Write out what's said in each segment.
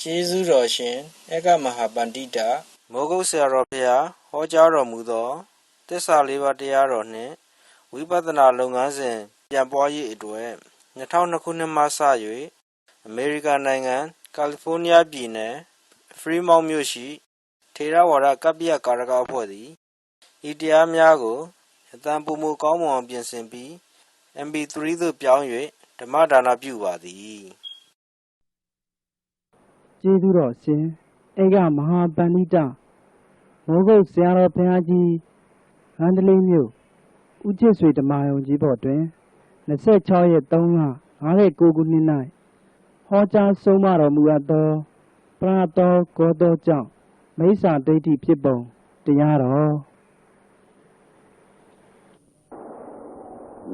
ကျေးဇူးတော်ရှင်ဧကမဟာပန္တိတမိုးကုတ်ဆရာတော်ဖျားဟောကြားတော်မူသောသစ္စာလေးပါးတရားတော်နှင့်ဝိပဿနာလုပ်ငန်းစဉ်ပြန်ပွားရေးအတွက်2002ခုနှစ်မှစ၍အမေရိကန်နိုင်ငံကယ်လီဖိုးနီးယားပြည်နယ်ဖရီမောင့်မြို့ရှိထေရဝါဒကပ္ပိယကာရကအဖွဲ့သည်ဤတရားများကိုအတန်ပုံမကောင်းမွန်အောင်ပြင်ဆင်ပြီး MP3 သို့ပြောင်း၍ဓမ္မဒါနပြုပါသည်ကျေးဇူးတော်ရှင်ဧကမဟာပန္တိတမိုးကုတ်ဆရာတော်ဘုရားကြီးမန္တလေးမြို့ဦးချစ်ဆွေဓမ္မယုံကြီးဘော်တွင်26ရက်3လ59ခုနှစ်၌ဟောကြားဆုံးမတော်မူအပ်သောပရတောဂောတောကြောင့်မိစ္ဆာဒိဋ္ဌိဖြစ်ပုံတရားတော်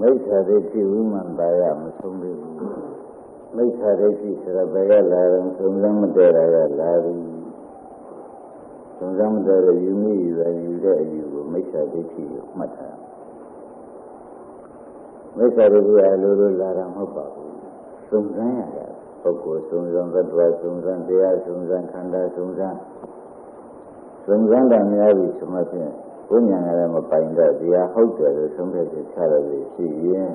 မိစ္ဆာဒိဋ္ဌိဝိမန္တရမဆုံးသေးဘူးမိစ္ဆာဒိဋ္ဌိဆိုတာဘယ်ကလာတယ်သုံးစမ်းမတည့်တာကလာပြီသုံးစမ်းမတည့်တဲ့ယူမိယူတဲ့အယူကိုမိစ္ဆာဒိဋ္ဌိကိုမှတ်ထားမိစ္ဆာဒိဋ္ဌိအလိုလိုလာတာမဟုတ်ပါဘူးသုံးစမ်းရတာပုဂ္ဂိုလ်သုံးစမ်းသတ္တဝါသုံးစမ်းတရားသုံးစမ်းခန္ဓာသုံးစမ်းတာများပြီဆိုမှဖြင့်ကိုယ်ဉာဏ်ကလည်းမပိုင်တော့တရားဟုတ်တယ်လို့ဆုံးဖြတ်ချက်ချရလို့ရှိရင်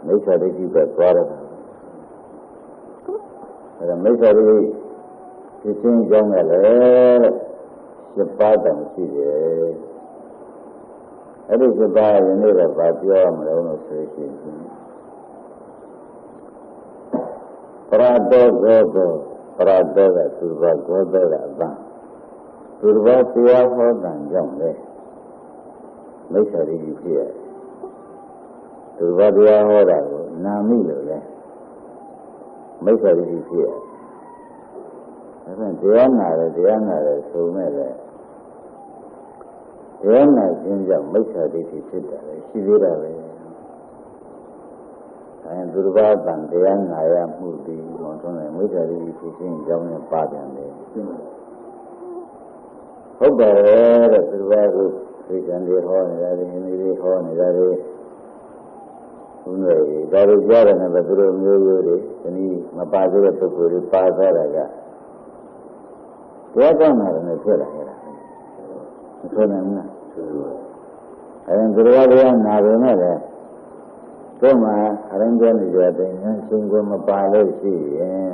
မိစ္ဆာဒိဋ္ဌိပဲသွားတယ်အဲဒါမိစ္ဆာဒိဋ္ဌိဖြစ်ခြင်းကြောင့်လည်း7ပါးတန်ရှိတယ်အဲ့ဒီ7ပါးယနေ့တော့ဗာပြောရမလို့ဆိုရှင်ပရတောဂောတောပရတောကသူဘဂောတောကအပန်းသူဘတရားဟောတဲ့ကြောင့်လေမိစ္ဆာဒိဋ္ဌိဖြစ်ရသူဘတရားဟောတာကိုနာမိလို့လေမိစ္ဆာဒိဋ္ဌိဖြစ်ရအဲ့ဒါတရားနာတယ်ဆိုမဲ့လေတရားနာခြင်းကြောင့်မိစ္ဆာဒိဋ္ဌိဖြစ်တာလေရှိသေးတာပဲအဲသူတစ်ပါးတန်တရားနာရမှုဒီမောင်းထုံးတယ်မိစ္ဆာဒိဋ္ဌိဖြစ်ခြင်းကြောင့်လည်းပါပြန်တယ်ဟုတ်တယ်တဲ့သူတစ်ပါးကိုသိကြတယ်ဟောနေတာဒီနည်းလေးဟောနေတာလေဘုန်းကြီးဒါတွေကြားတယ်နဲ့ပဲသူတို့မျိုးရိုးတွေဒီနည်းမပါသေးတဲ့ပုဂ္ဂိုလ်တွေပါသွားတာကတရားကောင်းတာလည်းဖြစ်လာခဲ့တာမဆိုနိုင်ဘူးလားအဲဒီတရားနာတယ်နဲ့လေတို့မှာအရင်ကနေကြတဲ့ဉာဏ်ရှင်ကိုမပါလို့ရှိရင်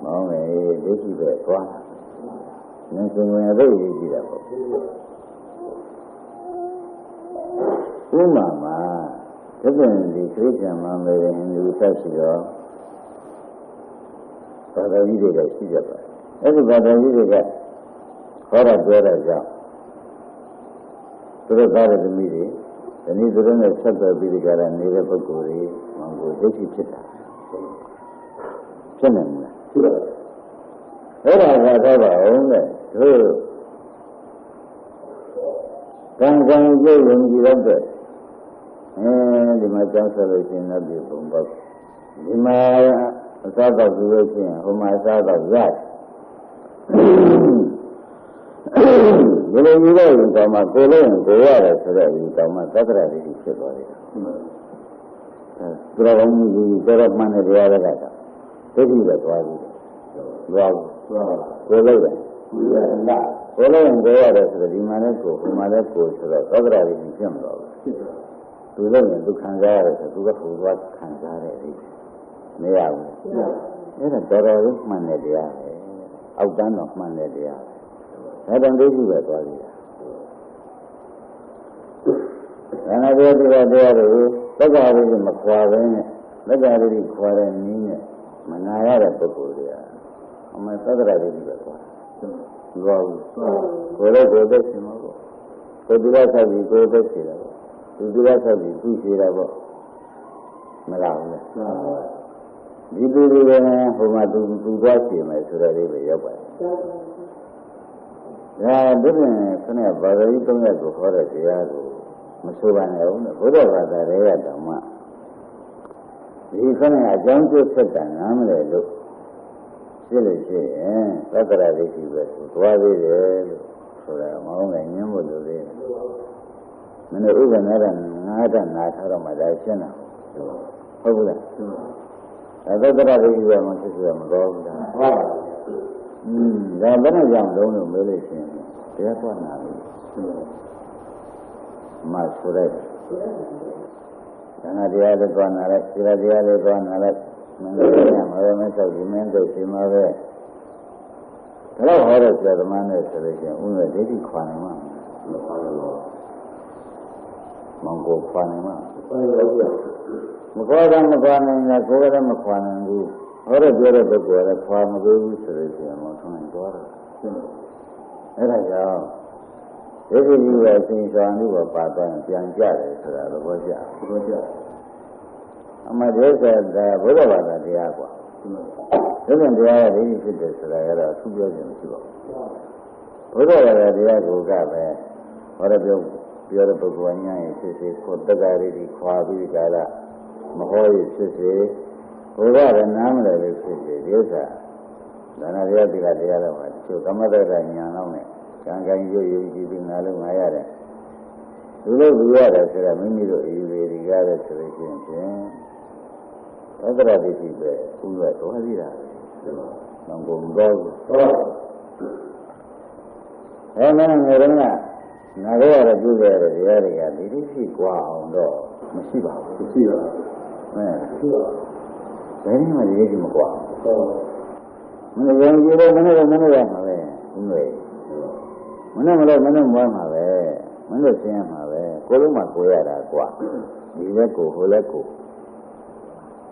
မောင်းလေဒိဋ္ဌိပဲသွားဉာဏ်ရှင်ဝင်တော့ရည်ကြည့်တာပေါ့ဥမာမှာဒီပြင်ဒီခရစ်ယာန်မှာပဲဟိန္ဒူဆက်ရှိတော့ဘာသာကြီးတွေလည်းရှိကြပါအဲ့ဒီဘာသာကြီးတွေကဟောတာပြောတာကြောင့်သူတို့ကားတဲ့သမီးတွေဒီနေ့သူတို့နဲ့ဆက်သွယ်ပြီးဒီကရနေတဲ့ပုဂ္ဂိုလ်တွေမောင်ကိုဒိဋ္ဌိဖြစ်တာဖြစ်နေမလားဖြစ်တယ်အဲ့ဒါကတော့ပါအောင်လေတို့ကံကြိတ်ဝင်ကြည့်တော့ဒီမှာကြောင်းဆက်လို့ရှိရင်လည်းဒီပုံပေါ့ဒီမှာအစားတော့ပြီးလို့ရှိရင်ဟိုမှာအစားတော့ရတယ်ဒီလိုမျိုးတော့ဒီကောင်မှကိုယ်လုံးကိုရတယ်ဆိုတော့ဒီကောင်မှသတ္တရာတိဖြစ်သွားတယ်ဘုရားကောင်းကြီးတော်မှန်တဲ့တရားတွေကတော့ဒိဋ္ဌိပဲသွားပြီသွားကိုယ်လုံးပဲကိုယ်လုံးကိုရတယ်ဆိုတော့ဒီမှာလည်းကိုယ်ဟိုမှာလည်းကိုယ်ဆိုတော့သတ္တရာတိဖြစ်မလို့သူလည်းသူခံစားရတယ်ဆိုသူကဟိုသွားခံစားတယ်ဒီမရဘူးအဲ့ဒါတော်တော်လေးမှန်တဲ့တရားပဲအောက်တန်းတော့မှန်တဲ့တရားပဲဒါတောင်ဒိဋ္ဌိပဲသွားပြီဒါနာပြောတဲ့တရားတွေသက္ကာရိမခွာဘဲနဲ့သက္ကာရိခွာတဲ့နည်းနဲ့မနာရတဲ့ပုဂ္ဂိုလ်တွေကအမှန်သက္ကာရိပဲသွားသွားဘူးကိုယ်လည်းကိုယ်သက်ရှင်မှာပေါ့ကိုယ်ဒီလောက်ဆက်ပြီးကိုယ်သက်ရှင်တာပေါ့ဒီလောက်ဆက်ပြီးသူ့ရှိတာပေါ့မလားဘူးလားဒီလူတွေကဟိုမှာသူသွားရှင်မယ်ဆိုတော့လေးပဲရောက်ပါတယ်ဒါဒီပြင်ခဏဘာသာရေး3ရက်ကိုခေါ်တဲ့တရားကိုမဆိုပါနဲ့ဦးဘုရားဘာသာရေးရတော့မှဒီခဏအကြောင်းကျဆက်တာနားမလဲလို့ဖြစ်လို့ရှိရင်သတ္တရာဒိဋ္ဌိပဲဆိုသွားသေးတယ်လို့ဆိုတာမဟုတ်ငယ်ညင်းဖို့လိုသေးတယ်မင်းတို့ဥပ္ပန္နရငါးတနာထားတော့မှဒါရှင်းတာဟုတ်ဘူးလားသတ္တရာဒိဋ္ဌိကမှဖြစ်ရမတော်ဘူးလား ဒါဘယ်နဲ့ကြောင့်လုံးလို့မေးလို့ရှိရင်တရားသွားနာလို့မဆိုလိုက်ဒါနာတရားလည်းသွားနာလိုက်သီလတရားလည်းသွားနာလိုက်မင်းတို့ကမရမဲဆောက်ဒီမင်းတို့ဒီမှာပဲဒါတော့ဟောတဲ့ဆရာသမားနဲ့ဆိုလို့ရှိရင်ဥနဲ့ဒိဋ္ဌိခွာနိုင်မှာမခွာနိုင်တော့မောင်ကိုခွာနိုင်မှာမခွာတာမခွာနိုင်တာကိုယ်လည်းမခွာနိုင်ဘူးဟောတဲ့ပြောတဲ့ပုဂ္ဂိုလ်ကလည်းခွာမပေးဘူးဆိုလို့ရှိရင်မောင်ထုံးနိုင်သွားတယ်အဲ့ဒါကြောင့်ဒိဋ္ဌိကြီးပဲသင်္ချာမှုပဲပါသွားရင်ပြန်ကြတယ်ဆိုတာသဘောကျအမှန်တရားဆိုတာဘုရားဘာသာတရားကွာဒီလိုတရားကဒိဋ္ဌိဖြစ်တယ်ဆိုတာကတော့သူပြောခြင်းမရှိပါဘူးဘုရားဘာသာတရားကိုကပဲဟောတဲ့ပြောတဲ့ပုဂ္ဂိုလ်ညာရင်ဖြစ်စေကိုတက္ကရာတိခွာပြီးကြလားမဟောရဖြစ်စေဘုရားကနားမလည်လို့ဖြစ်စေဒီဥစ္စာဒါနတရားတိကတရားတော့ပါသူကမ္မတ္တဉာဏ်လောက်နဲ့ကံကံရုပ်ရည်ကြည့်ပြီးငါလုံးငါရတယ်ဒီလိုလူရတယ်ဆိုတော့မိမိတို့အယူတွေရတယ်ဆိုလို့ရှိရင်ဖြင့်သတ္တရတိရှိပဲဥရတော်ရည်တာ။တော့ဘုံတော်ဘူး။အဲမင်းငယ်တုန်းကငါတို့ရတဲ့ပြုခဲ့တဲ့တရားတွေကဒီလိုရှိกว่าအောင်တော့မရှိပါဘူး။မရှိပါဘူး။မရှိပါဘူး။ဘယ်နည်းမှဒီလိုမกว่า။ဟုတ်။မင်းရင်ကြည့်တော့မင်းရမှာပဲ။ဥမဲ့။မင်းမလို့မင်းမွမ်းမှာပဲ။မင်းတို့ရှင်းရမှာပဲ။ကိုယ်လုံးမှကိုရတာกว่า။ဒီလက်ကိုဟိုလက်ကို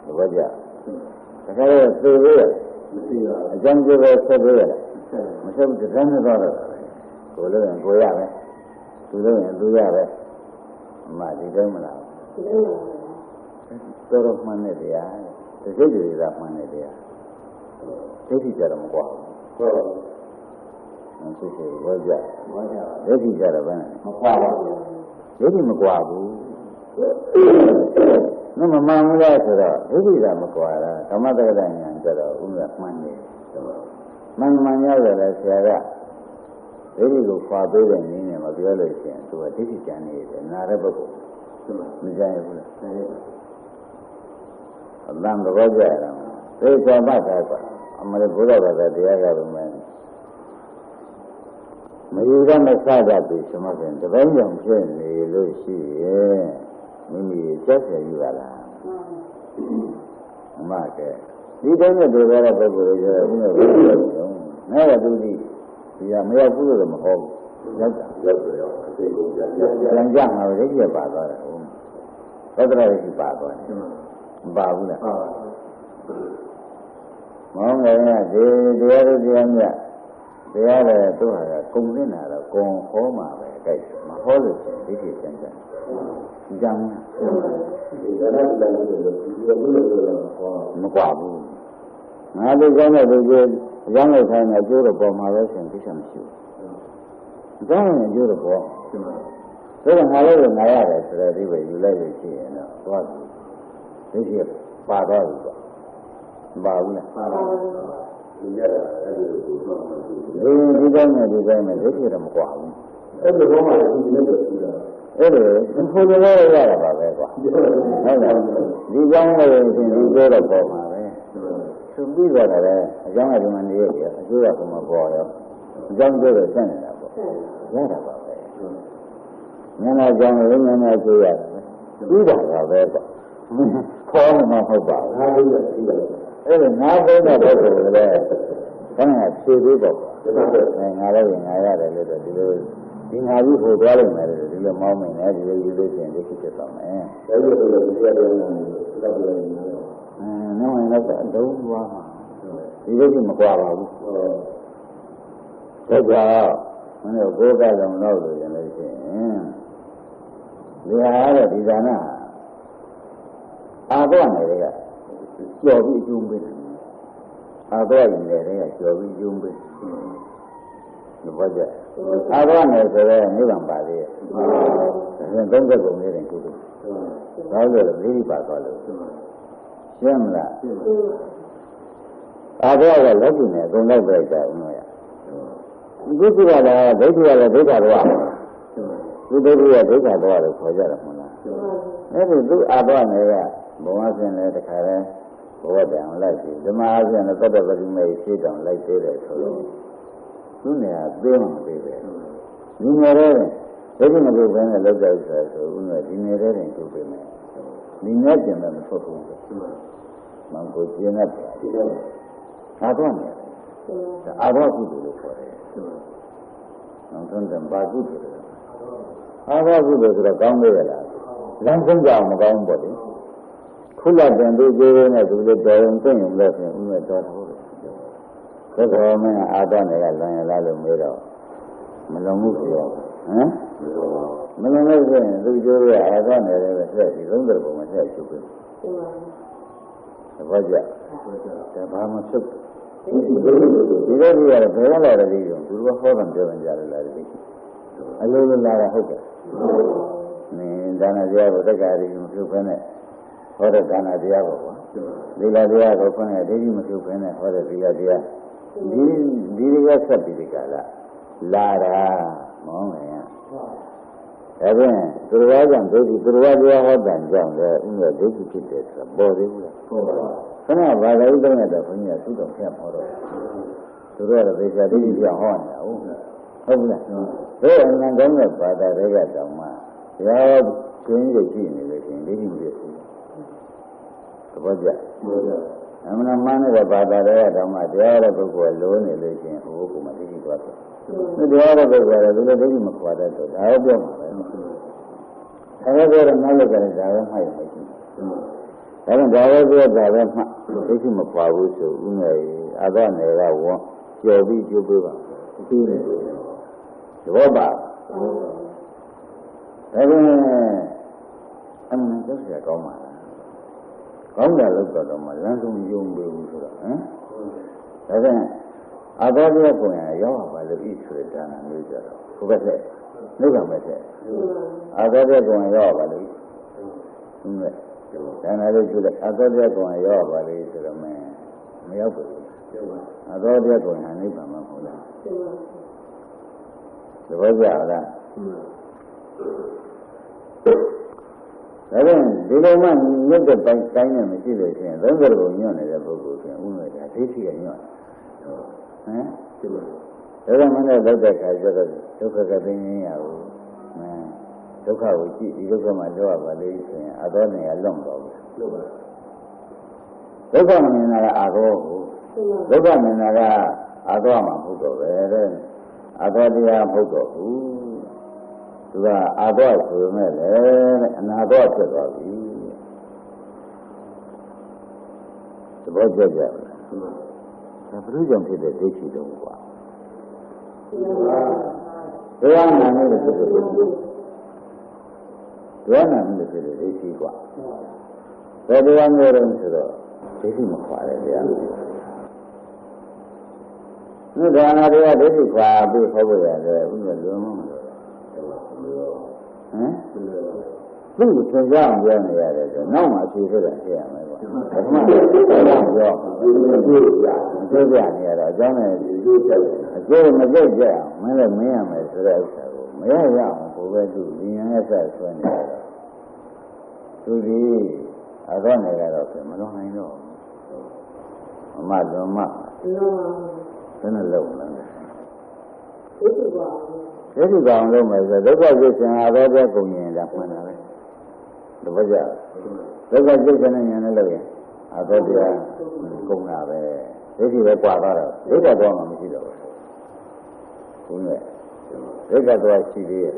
သဘောကျ။ဒါကြတော့သိသေးရဲ့မရှိပါဘူးအကြောင်းကျပဲဆက်ပေးရတယ်မဆက်ဘူးတကယ်နဲ့တော့ကိုလို့ရင်ကိုရပဲသူလို့ရင်သူရပဲအမှဒီတော့မလားတော်တော်မှန်တဲ့တရားတစိတ်တွေကမှန်တဲ့တရားဒိဋ္ဌိကြတော့မကွာဟုတ်မရှိဘူးဘောကြဒိဋ္ဌိကြတော့ဘယ်နဲ့မကွာပါဘူးဒိဋ္ဌိမကွာဘူးနမမှန်ဘူးလားဆိုတော့ဒိဋ္ဌိကမကွာတာဓမ္မတက္ကဋဉာဏ်ကျတော့ဥစ္စာမှန်တယ်မှန်ရတယ်ဆရာကဒိဋ္ဌိကိုခွာပေးတဲ့နည်းနဲ့မပြောလို့ရှိရင်သူကဒိဋ္ဌိကြံနေတယ်နာတဲ့ပုဂ္ဂိုလ်မကြရဘူးလားအလံသဘောကျရတာသေချာမှတ်တာကအမှန်ဘုရားဘာသာတရားကပဲမယူရမစကြပြီဆိုမှပြန်တပည့်ကြောင့်ဖြစ်နေလို့ရှိရဲ့မိမိချက်ဆက်ယူရလားအမှကဲဒီတိုင်းနဲ့တွေ့ရတဲ့ပုဂ္ဂိုလ်တွေကျတော့ဘုရားဘယ်လိုလဲ။မဲရသူကြီးဒီကမရောက်ဘူးလို့မဟုတ်ဘူး။ရောက်တာရောက်တယ်ရောအသိကိုပြန်ကြမှာပဲဒီကပါသွားတယ်ဟုတ်။သတ္တရရှိပါသွားတယ်။မပါဘူးလား။မောင်းငယ်ကဒီတရားတွေတရားမြတ်တရားလည်းသူဟာကကုံနေတာတော့ကုံဟောမှာပဲအဲ့မဟောလို့ရှိရင်ဒီကိစ္စကျန်။ကြောင်းဒီကနေ့တည်းကမကွာဘူးငါတို့ကောင်းတဲ့လူကြီးရောင်းလိုက်ခိုင်းတဲ့အကျိုးတော့ပေါ်မှာပဲဆိုရင်သိချင်မရှိဘူးအကြောင်းရင်အကျိုးတော့ပေါ်ဒါကငါလည်းငါရတယ်ဆိုတော့ဒီပဲယူလိုက်လို့ရှိရင်တော့သွားပြီသိရှိပါသွားပြီပေါ့မပါဘူးလားပါပါဒီရတာအဲ့ဒီဒီတိုင်းနဲ့ဒိဋ္ဌိတော့မကွာဘူးအဲ့ဒီဘောမှာဒီနေ့တော့ရှိတာအဲ့ဒါဘုရားလည်းရတာပါပဲကွာဟုတ်လားဒီကြောင်းလည်းရှင်ဒီပြောတော့ပေါ်မှာပဲသူပြီးတော့လည်းအကြောင်းအဒီမှာနေရတယ်အကျိုးကဘုမပေါ်ရောအကြောင်းကျတော့ဆက်နေတာပေါ့ရတာပါပဲဉာဏ်အကြောင်းလည်းဉာဏ်အကျိုးရတယ်ပြီးတာပါပဲကွာခေါ်မှမဟုတ်ပါဘူးငါလို့ရှိတယ်အဲ့ဒါငါဘုရားတော့ဆိုလည်းခဏဖြေသေးပေါ့ကွာငါလည်းငါရတယ်လို့တော့ဒီလိုဒီငါကြီးဟိုသွားလိုက်မယ်ဒီလိုမောင်းမယ်နဲ့ဒီလိုယူလို့ရှိရင်ဒိဋ္ဌိဖြစ်သွားမယ်။ဒါကြောင့်ဒီလိုတရားတော်ကိုသတ်ပြနေတယ်။နောက်ရင်တော့အလုံးသွားမှာဒီလိုကြီးမကွာပါဘူး။ဒါကြောင့်မင်းတို့ကိုယ်ကလည်းတော့လို့ရင်လည်းရှိရင်ဒီဟာတဲ့ဒီဒါနအာဘောနယ်တွေကကြော်ပြီးအကျုံးပေးတယ်။အာဘောနယ်တွေကကြော်ပြီးအကျုံးပေးဒီဘာကြအာဘောနယ်ဆိုတော့နိဗ္ဗာန်ပါလေဒါ30ပုံလေးတင်ကုသိုလ်ဒါလို့လေးပါသွားလို့ရှင်းမလားအာဘောကလက်ကျင်နဲ့အကုန်လိုက်ပြလိုက်တာဦးနော်ရဒီကုသိုလ်ကလည်းဒိဋ္ဌိကလည်းဒိဋ္ဌတော်ဒီဒိဋ္ဌိကဒိဋ္ဌတော်လို့ခေါ်ကြတယ်မဟုတ်လားအဲ့ဒီသူအာဘောနယ်ကဘုံအစဉ်လည်းတခါလဲ ဘောတံလိုက်ပြီဓမ္မအကျဉ်းတော့တတ်ပတိမေရှိတောင်လိုက်သေးတယ်ဆိုတော့သူနေရာသိမှမသိပဲဒီနေရာတဲ့ဒီမလို့ဘယ်နဲ့လောက်ကြဆိုဆိုဦးနဲ့ဒီနေရာတဲ့ကျုပ်ပြင်မယ်ဒီနဲ့ပြင်မယ်မဟုတ်ဘူးမောင်ကိုကျင်းတဲ့အာတော့နေအာတော့ကုသိုလ်လို့ခေါ်တယ်နောက်ဆုံးတံပါကုသိုလ်အာတော့ကုသိုလ်ဆိုတော့ကောင်းသေးရလားလမ်းဆုံးကြအောင်မကောင်းဘူးပေါ့လေခုလတန်သေးသေးနဲ့သူလည်းတော်ရင်သိရင်လည်းပြင်ဦးနဲ့တော်တော်တယ်ဒါကြောင့်မင်းအာတော့နေကလွန်ရလားလို့မေးတော့မလွန်မှုပြောဟမ်မလွန်လို့ဆိုရင်သူကျိုးရအာတော့နေတယ်ပဲဆက်ပြီးသုံးတယ်ပုံမှာဆက်ချုပ်ပြီဘာကြဒါဘာမှချုပ်ဒီလိုကြီးရတယ်ဘယ်လာတယ်ဒီလိုသူတို့ဟောတယ်ပြောကြတယ်လားဒီအလိုလိုလာတာဟုတ်တယ်နင်ဒါနတရားကိုတက္ကရာကြီးမပြုတ်ဖဲနဲ့ဟောတဲ့ဒါနတရားပေါ့ကွာဒီလာတရားကိုခွင့်ရဒိဋ္ဌိမပြုတ်ဖဲနဲ့ဟောတဲ့ဒီလာတရားဒီရဆက်ပြီးဒီကလာတာမောင်းနေရဒါဖြင့်သူတော်ဘာကြောင့်ဒိဋ္ဌိသူတော်ဘာတရားဟောတဲ့ကြောင့်လည်းဥမဲ့ဒိဋ္ဌိဖြစ်တယ်ဆိုတာပေါ်သေးဘူးလားပေါ်ပါဘူးခဏဘာသာဥဒ္ဒရတော့ဘုန်းကြီးကသုတော်ဖျက်ဟောတော့သူတို့ကသေချာဒိဋ္ဌိပြောင်းဟောနေတာဟုတ်ဘူးလားဘယ်အမှန်ကောင်းတဲ့ဘာသာတွေကတောင်မှတရားကျင်းရကြည့်နေလို့ရှိရင်ဒိဋ္ဌိမဖြစ်ဘူးသဘောကျအမှန်မှန်တဲ့ဘာသာတွေကတောင်မှတရားတဲ့ပုဂ္ဂိုလ်လိုနေလို့ရှိရင်ဟိုကမှဒိဋ္ဌိသွားတယ်တရားတဲ့ပုဂ္ဂိုလ်ကလည်းဒိဋ္ဌိမခွာတတ်တော့ဒါရောပြောမှာပဲအဲဒါကတော့နောက်ရကြတယ်ဒါပဲမှတ်ရမယ်ဒါကြောင့်ဒါပဲပြောတာပဲမှဒိဋ္ဌိမခွာဘူးဆိုဥနဲ့အာသနယ်ကဝန်းကြော်ပြီးကျိုးပေးပါဒီလိုသဘောပါဒါပေမဲ့အမှန်တော့ကြာကောင်းပါလားကောင်းတယ်လို့ဆိုတော့မှလမ်းဆုံးယုံပေးဘူးဆိုတော့ဟမ်ဒါကြောင့်အာသောပြကိုယ်ရရောက်ပါလို့ဤဆိုတဲ့ဒါနမျိုးကြတော့ဘုဘက်တဲ့နှုတ်ကမဲ့တဲ့အာသောပြကိုယ်ရောက်ပါလို့ဥမဲ့ဒါနလေးကျလိုက်အာသောပြကိုယ်ရောက်ပါလို့ဆိုတော့မရောက်ဘူးအာသောပြကိုယ်ဟာနိဗ္ဗာန်မှာမဟုတ်လားသဘောကျလားဒါပြန်ဒီလိုမှမြတ်တဲ့တိုင်းနဲ့မရှိလို့ရှိရင်30ဘုံညွန့်နေတဲ့ပုဂ္ဂိုလ်ပြန်ဥမဲ့တာဒိဋ္ဌိကညွန့်ဟမ်ဒီလိုဒါကြောင့်မနဲ့လောက်တဲ့ခါကျတော့ဒုက္ခကသိနေရဘူးဒုက္ခကိုကြည့်ဒီဒုက္ခမှာကြောက်ရပါလေဆိုရင်အတော်နေရလွတ်တော့ဘူးလွတ်ပါဒုက္ခမမြင်တာကအာသောကိုဒုက္ခမြင်တာကအာသောမှာမဟုတ်တော့ပဲတဲ့အတော်တရားမဟုတ်တော့ဘူးသူကအာသောဆိုမဲ့လေအနာသောဖြစ်သွားပြီသဘောကျကြလားဒါဘုရားကြောင့်ဖြစ်တဲ့ဒိဋ္ဌိတော့ကွာတရားနာနေလို့ဖြစ်တဲ့ဒိဋ္ဌိတရားနာနေလို့ဖြစ်တဲ့ဒိဋ္ဌိကွာဘယ်တရားမျိုးလဲဆိုတော့ဒိဋ္ဌိမခွာတဲ့တရားဒီဒါနာတရားဒိဋ္ဌိခွာပြီးဟောဖို့ရတယ်ဘုရားလွန်မလို့ဟမ်သူ့ကိုသင်ကြားအောင်ပြောနေရတယ်ဆိုနောက်မှအခြေဖြစ်တာဖြစ်ရမယ်ကွာပထမပြောပြနေရတော့အကြောင်းနဲ့အကျိုးမကြိတ်ကြအောင်မင်းလည်းမင်းရမယ်ဆိုတဲ့ဥစ္စာကိုမရရအောင်ဘုပဲသူဉာဏ်နဲ့ဆက်ဆွဲနေရတော့သူဒီအတော့နေကတော့မလွန်နိုင်တော့မလွန်မှဘယ်နဲ့လုံးလဲဒိဋ္ဌိကောင်လုံးမယ်ဆိုဒုက္ခစိတ်ဆင်အဘောတဲ့ကုန်ရင်ဒါမှန်တာပဲတပည့်ကြဒုက္ခစိတ်ဆင်နဲ့ဉာဏ်နဲ့လို့ရင်အဘောတရားကုန်တာပဲဒိဋ္ဌိပဲကြွားသွားတော့ဒိဋ္ဌိတော့မှမရှိတော့ဘူးဘုရားဒိဋ္ဌိတော့ရှိသေးရဲ့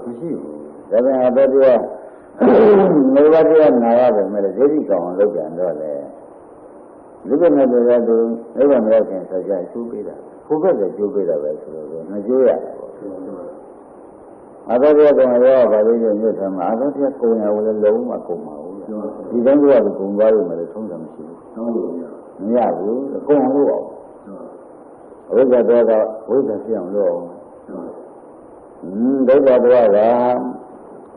မရှိဘူးဒါပြန်အဘောတရားမေဘတရားနာရတယ်မဲ့ဒိဋ္ဌိကောင်လောက်ကြံတော့လေလူကမဲ့တရားသူနိဗ္ဗာန်ရောက်ခင်ဆက်ကြကျိုးပေးတာဘုဘက်ကကျိုးပေးတာပဲဆိုတော့မကျိုးရတယ်အာသောတရားကောင်ရောဗာလိညွတ်တယ်မှာအာသောတရားကုံရဝလည်းလုံးဝကုံပါဘူးဒီတိုင်းကလည်းကုံသွားလို့မလဲသုံးတာမရှိဘူးမရဘူးကုံလို့အောင်အဝိဇ္ဇာတော့ဝိဇ္ဇာဖြစ်အောင်လို့အောင်ဒုက္ခတော့က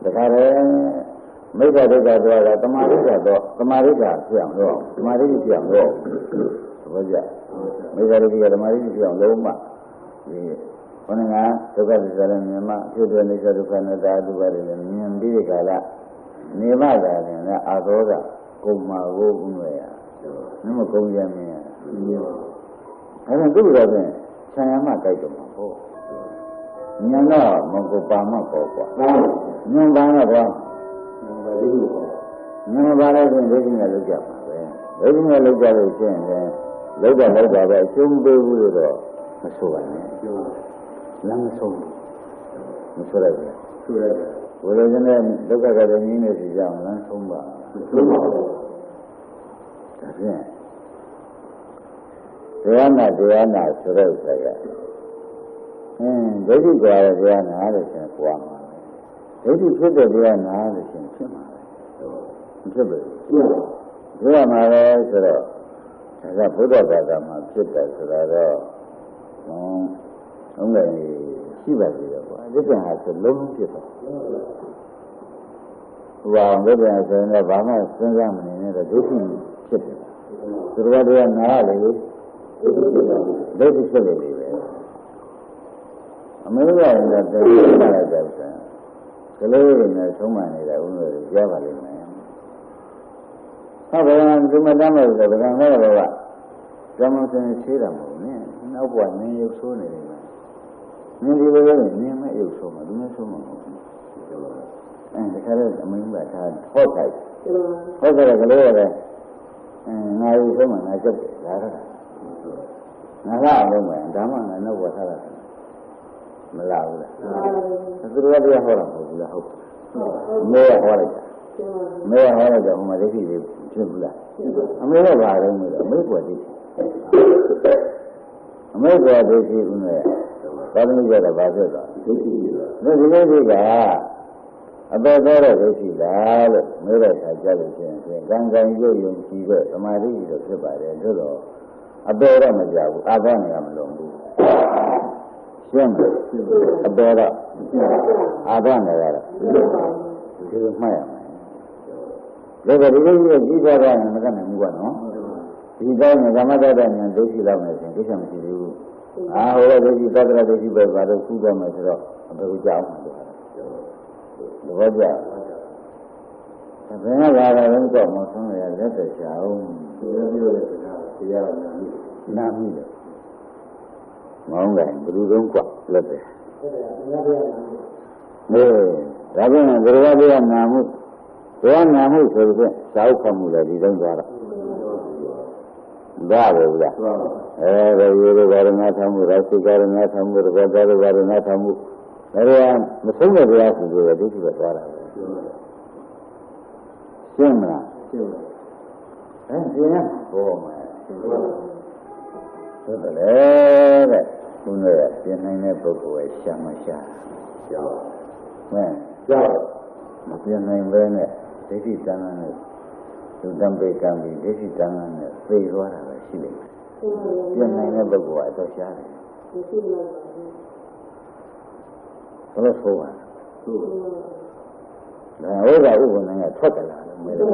တခါတည်းမိစ္ဆာဒုက္ခတော့ကတမာရိစ္ဆာတော့တမာရိစ္ဆာဖြစ်အောင်လို့တမာရိဖြစ်အောင်လို့သဘောကျမိစ္ဆာဒုက္ခတမာရိဖြစ်အောင်လုံးမှဒီခொနကဒုက္ခသစ္စာနဲ့မြင်မှဖြစ်တဲ့နိစ္စဒုက္ခနဲ့သာဒုက္ခတွေလည်းမြင်ပြီးဒီကလာနေမှသာလည်းအာသောကကုံမာကိုဥမဲ့ရ နမကုန်းရမင်းအဲ့ဒါသူ့တော်ပြန်ဆံရမကြိုက်တော့မှာပေါ့ညံတော့မကိုပါမပေါ့ကွာညံပါတော့ကွာညံပါလို့ဆိုရင်ဒိဋ္ဌိနဲ့လောက်ကြပါပဲဒိဋ္ဌိနဲ့လောက်ကြလို့ရှိရင်လည်းလောက်တာပဲအကျုံးပေးဘူးလို့တော့မဆိုပါနဲ့လမ်းမဆုံးမဆိုရဘူးဆိုရတယ်ဘယ်လိုလဲဒုက္ခကတည်းကနည်းနေစီကြအောင်လမ်းဆုံးပါဆုံးပါဒါဖြင့်တရားနာဆိုတဲ့ဥစ္စာကဒိဋ္ဌိကြွားတဲ့တရားနာလို့ရှင်ကြွားမှာဒိဋ္ဌိဖြစ်တဲ့တရားနာလို့ရှင်ဖြစ်မှာမဖြစ်ဘူးပြောရမှာပဲဆိုတော့ဒါကဘုရားဘာသာမှာဖြစ်တယ်ဆိုတာတော့ဟုတ်ကဲ့ရှိပါသေးတယ်ကွာဒီကံဟာဆိုလုံးလုံးဖြစ်သွားဟိုအောင်ဒီကံဆိုရင်လည်းဘာမှစဉ်းစားမနေနဲ့တော့ဒိဋ္ဌိဖြစ်တယ်သူတော်တရားနာရလေဒိဋ္ဌိဖြစ်နေပြီပဲအမေရိကန်ကတည်းကလာကြတယ်ကလေးတွေနဲ့ဆုံးမနေတဲ့ဥစ္စာတွေကြားပါလိမ့်မယ်ဟုတ်ပါဘူးဒီမှာတမ်းလို့ဆိုတော့ဗံတော့ကကျောင်းမစင်ရှိတာမဟုတ်နဲ့နောက်ဘဝနင်းရုပ်ဆိုးနေတယ်နင်းဒီလိုလည်းနင်းမရုပ်ဆိုးမှာဒီမဆိုးမှာမဟုတ်ဘူးတခါတော့အမင်းကထားဟော့ခိုက်ဟော့ခိုက်ကလေးရတယ်ငါရုပ်ဆိုးမှာငါကြက်တယ်ဒါတော့ငါလာအောင်မယ်ဒါမှငါနောက်ဘဝထားတာမလာဘူးလားသူတို့ကတရားဟောတာမဟုတ်ဘူးလားဟုတ်မဲဟောလိုက်တာမဲဟောလိုက်တော့ဟိုမှာဒိဋ္ဌိတွေဖြစ်ဘူးလားအမေကဘာလို့မလဲအမေကဒိဋ္ဌိအမေကဒိဋ္ဌိဦးနဲ့ဘာလို့ကြတာဘာဖြစ်သွားဒိဋ္ဌိဒီလိုကအပေသောတဲ့ဒိဋ္ဌိလားလို့မဲတဲ့ခါကြလို့ရှိရင်ကံကံရုပ်ယုံကြည့်တဲ့သမာဓိလိုဖြစ်ပါတယ်သို့တော့အပေတော့မကြဘူးအာသနေရမလုံးဘူးရှင်းတယ်အပေတော့အာသနေရတာဒီလိုမှတ်ရမယ်ဒါကဒီလိုကြီးသွားတာမကနိုင်ဘူးကွာနော်ဒီတိုင်းကမ္မတ္တဉာဏ်ဒိဋ္ဌိလောက်နေရင်ဒိဋ္ဌိမရှိဘူးအာဟိုဒိဋ္ဌိသတ္တရဒိဋ္ဌိပဲဘာလို့ခုတော့မယ်ဆိုတော့ဘယ်လိုကြောက်မှာလဲဘောကြဘယ်နဲ့လာတာလဲတော့မဆုံးရလက်သက်ချအောင်ဒီလိုပြောတဲ့စကားတရားနာမိတယ်မောင်းတယ်ဘယ်လိုတော့ကွာလက်သက်ဒါပြန်ဘယ်လိုပြောနာမှုဘယ်နာမှုဆိုတော့သာဥခမှုလည်းဒီတိုင်းသွားတာဒါပဲဗျာဘယ်လိုဘာရဏသမှုရစိကာရဏသမှုဘောဓရဘာရဏသမှုဒါကမဆုံးတဲ့တရားဆိုတော့ဒိဋ္ဌိပဲသွားတာပဲရှင်းမလားရှင်းပါရှင်းရဘောမှာဟုတ်တယ်လေတဲ့ဘုန်းတော်ကရှင်းနိုင်တဲ့ပုဂ္ဂိုလ်ရဲ့ရှာမရှာကြောက်ကြောက်မပြနိုင်ပဲနဲ့ဒိဋ္ဌိတဏ္ဍာနဲ့သူတံပေကံပြီးဒိဋ္ဌိတဏ္ဍာနဲ့သိသွားတာပဲရှိလိမ့်မယ်ပြနိုင်တဲ့ပုဂ္ဂိုလ်ကတော့ရှားတယ်ဘယ်လိုဆိုပါဟုတ်ဒါဝိဇ္ဇာဥပ္ပန္နကထွက်တယ်လားမဲတယ်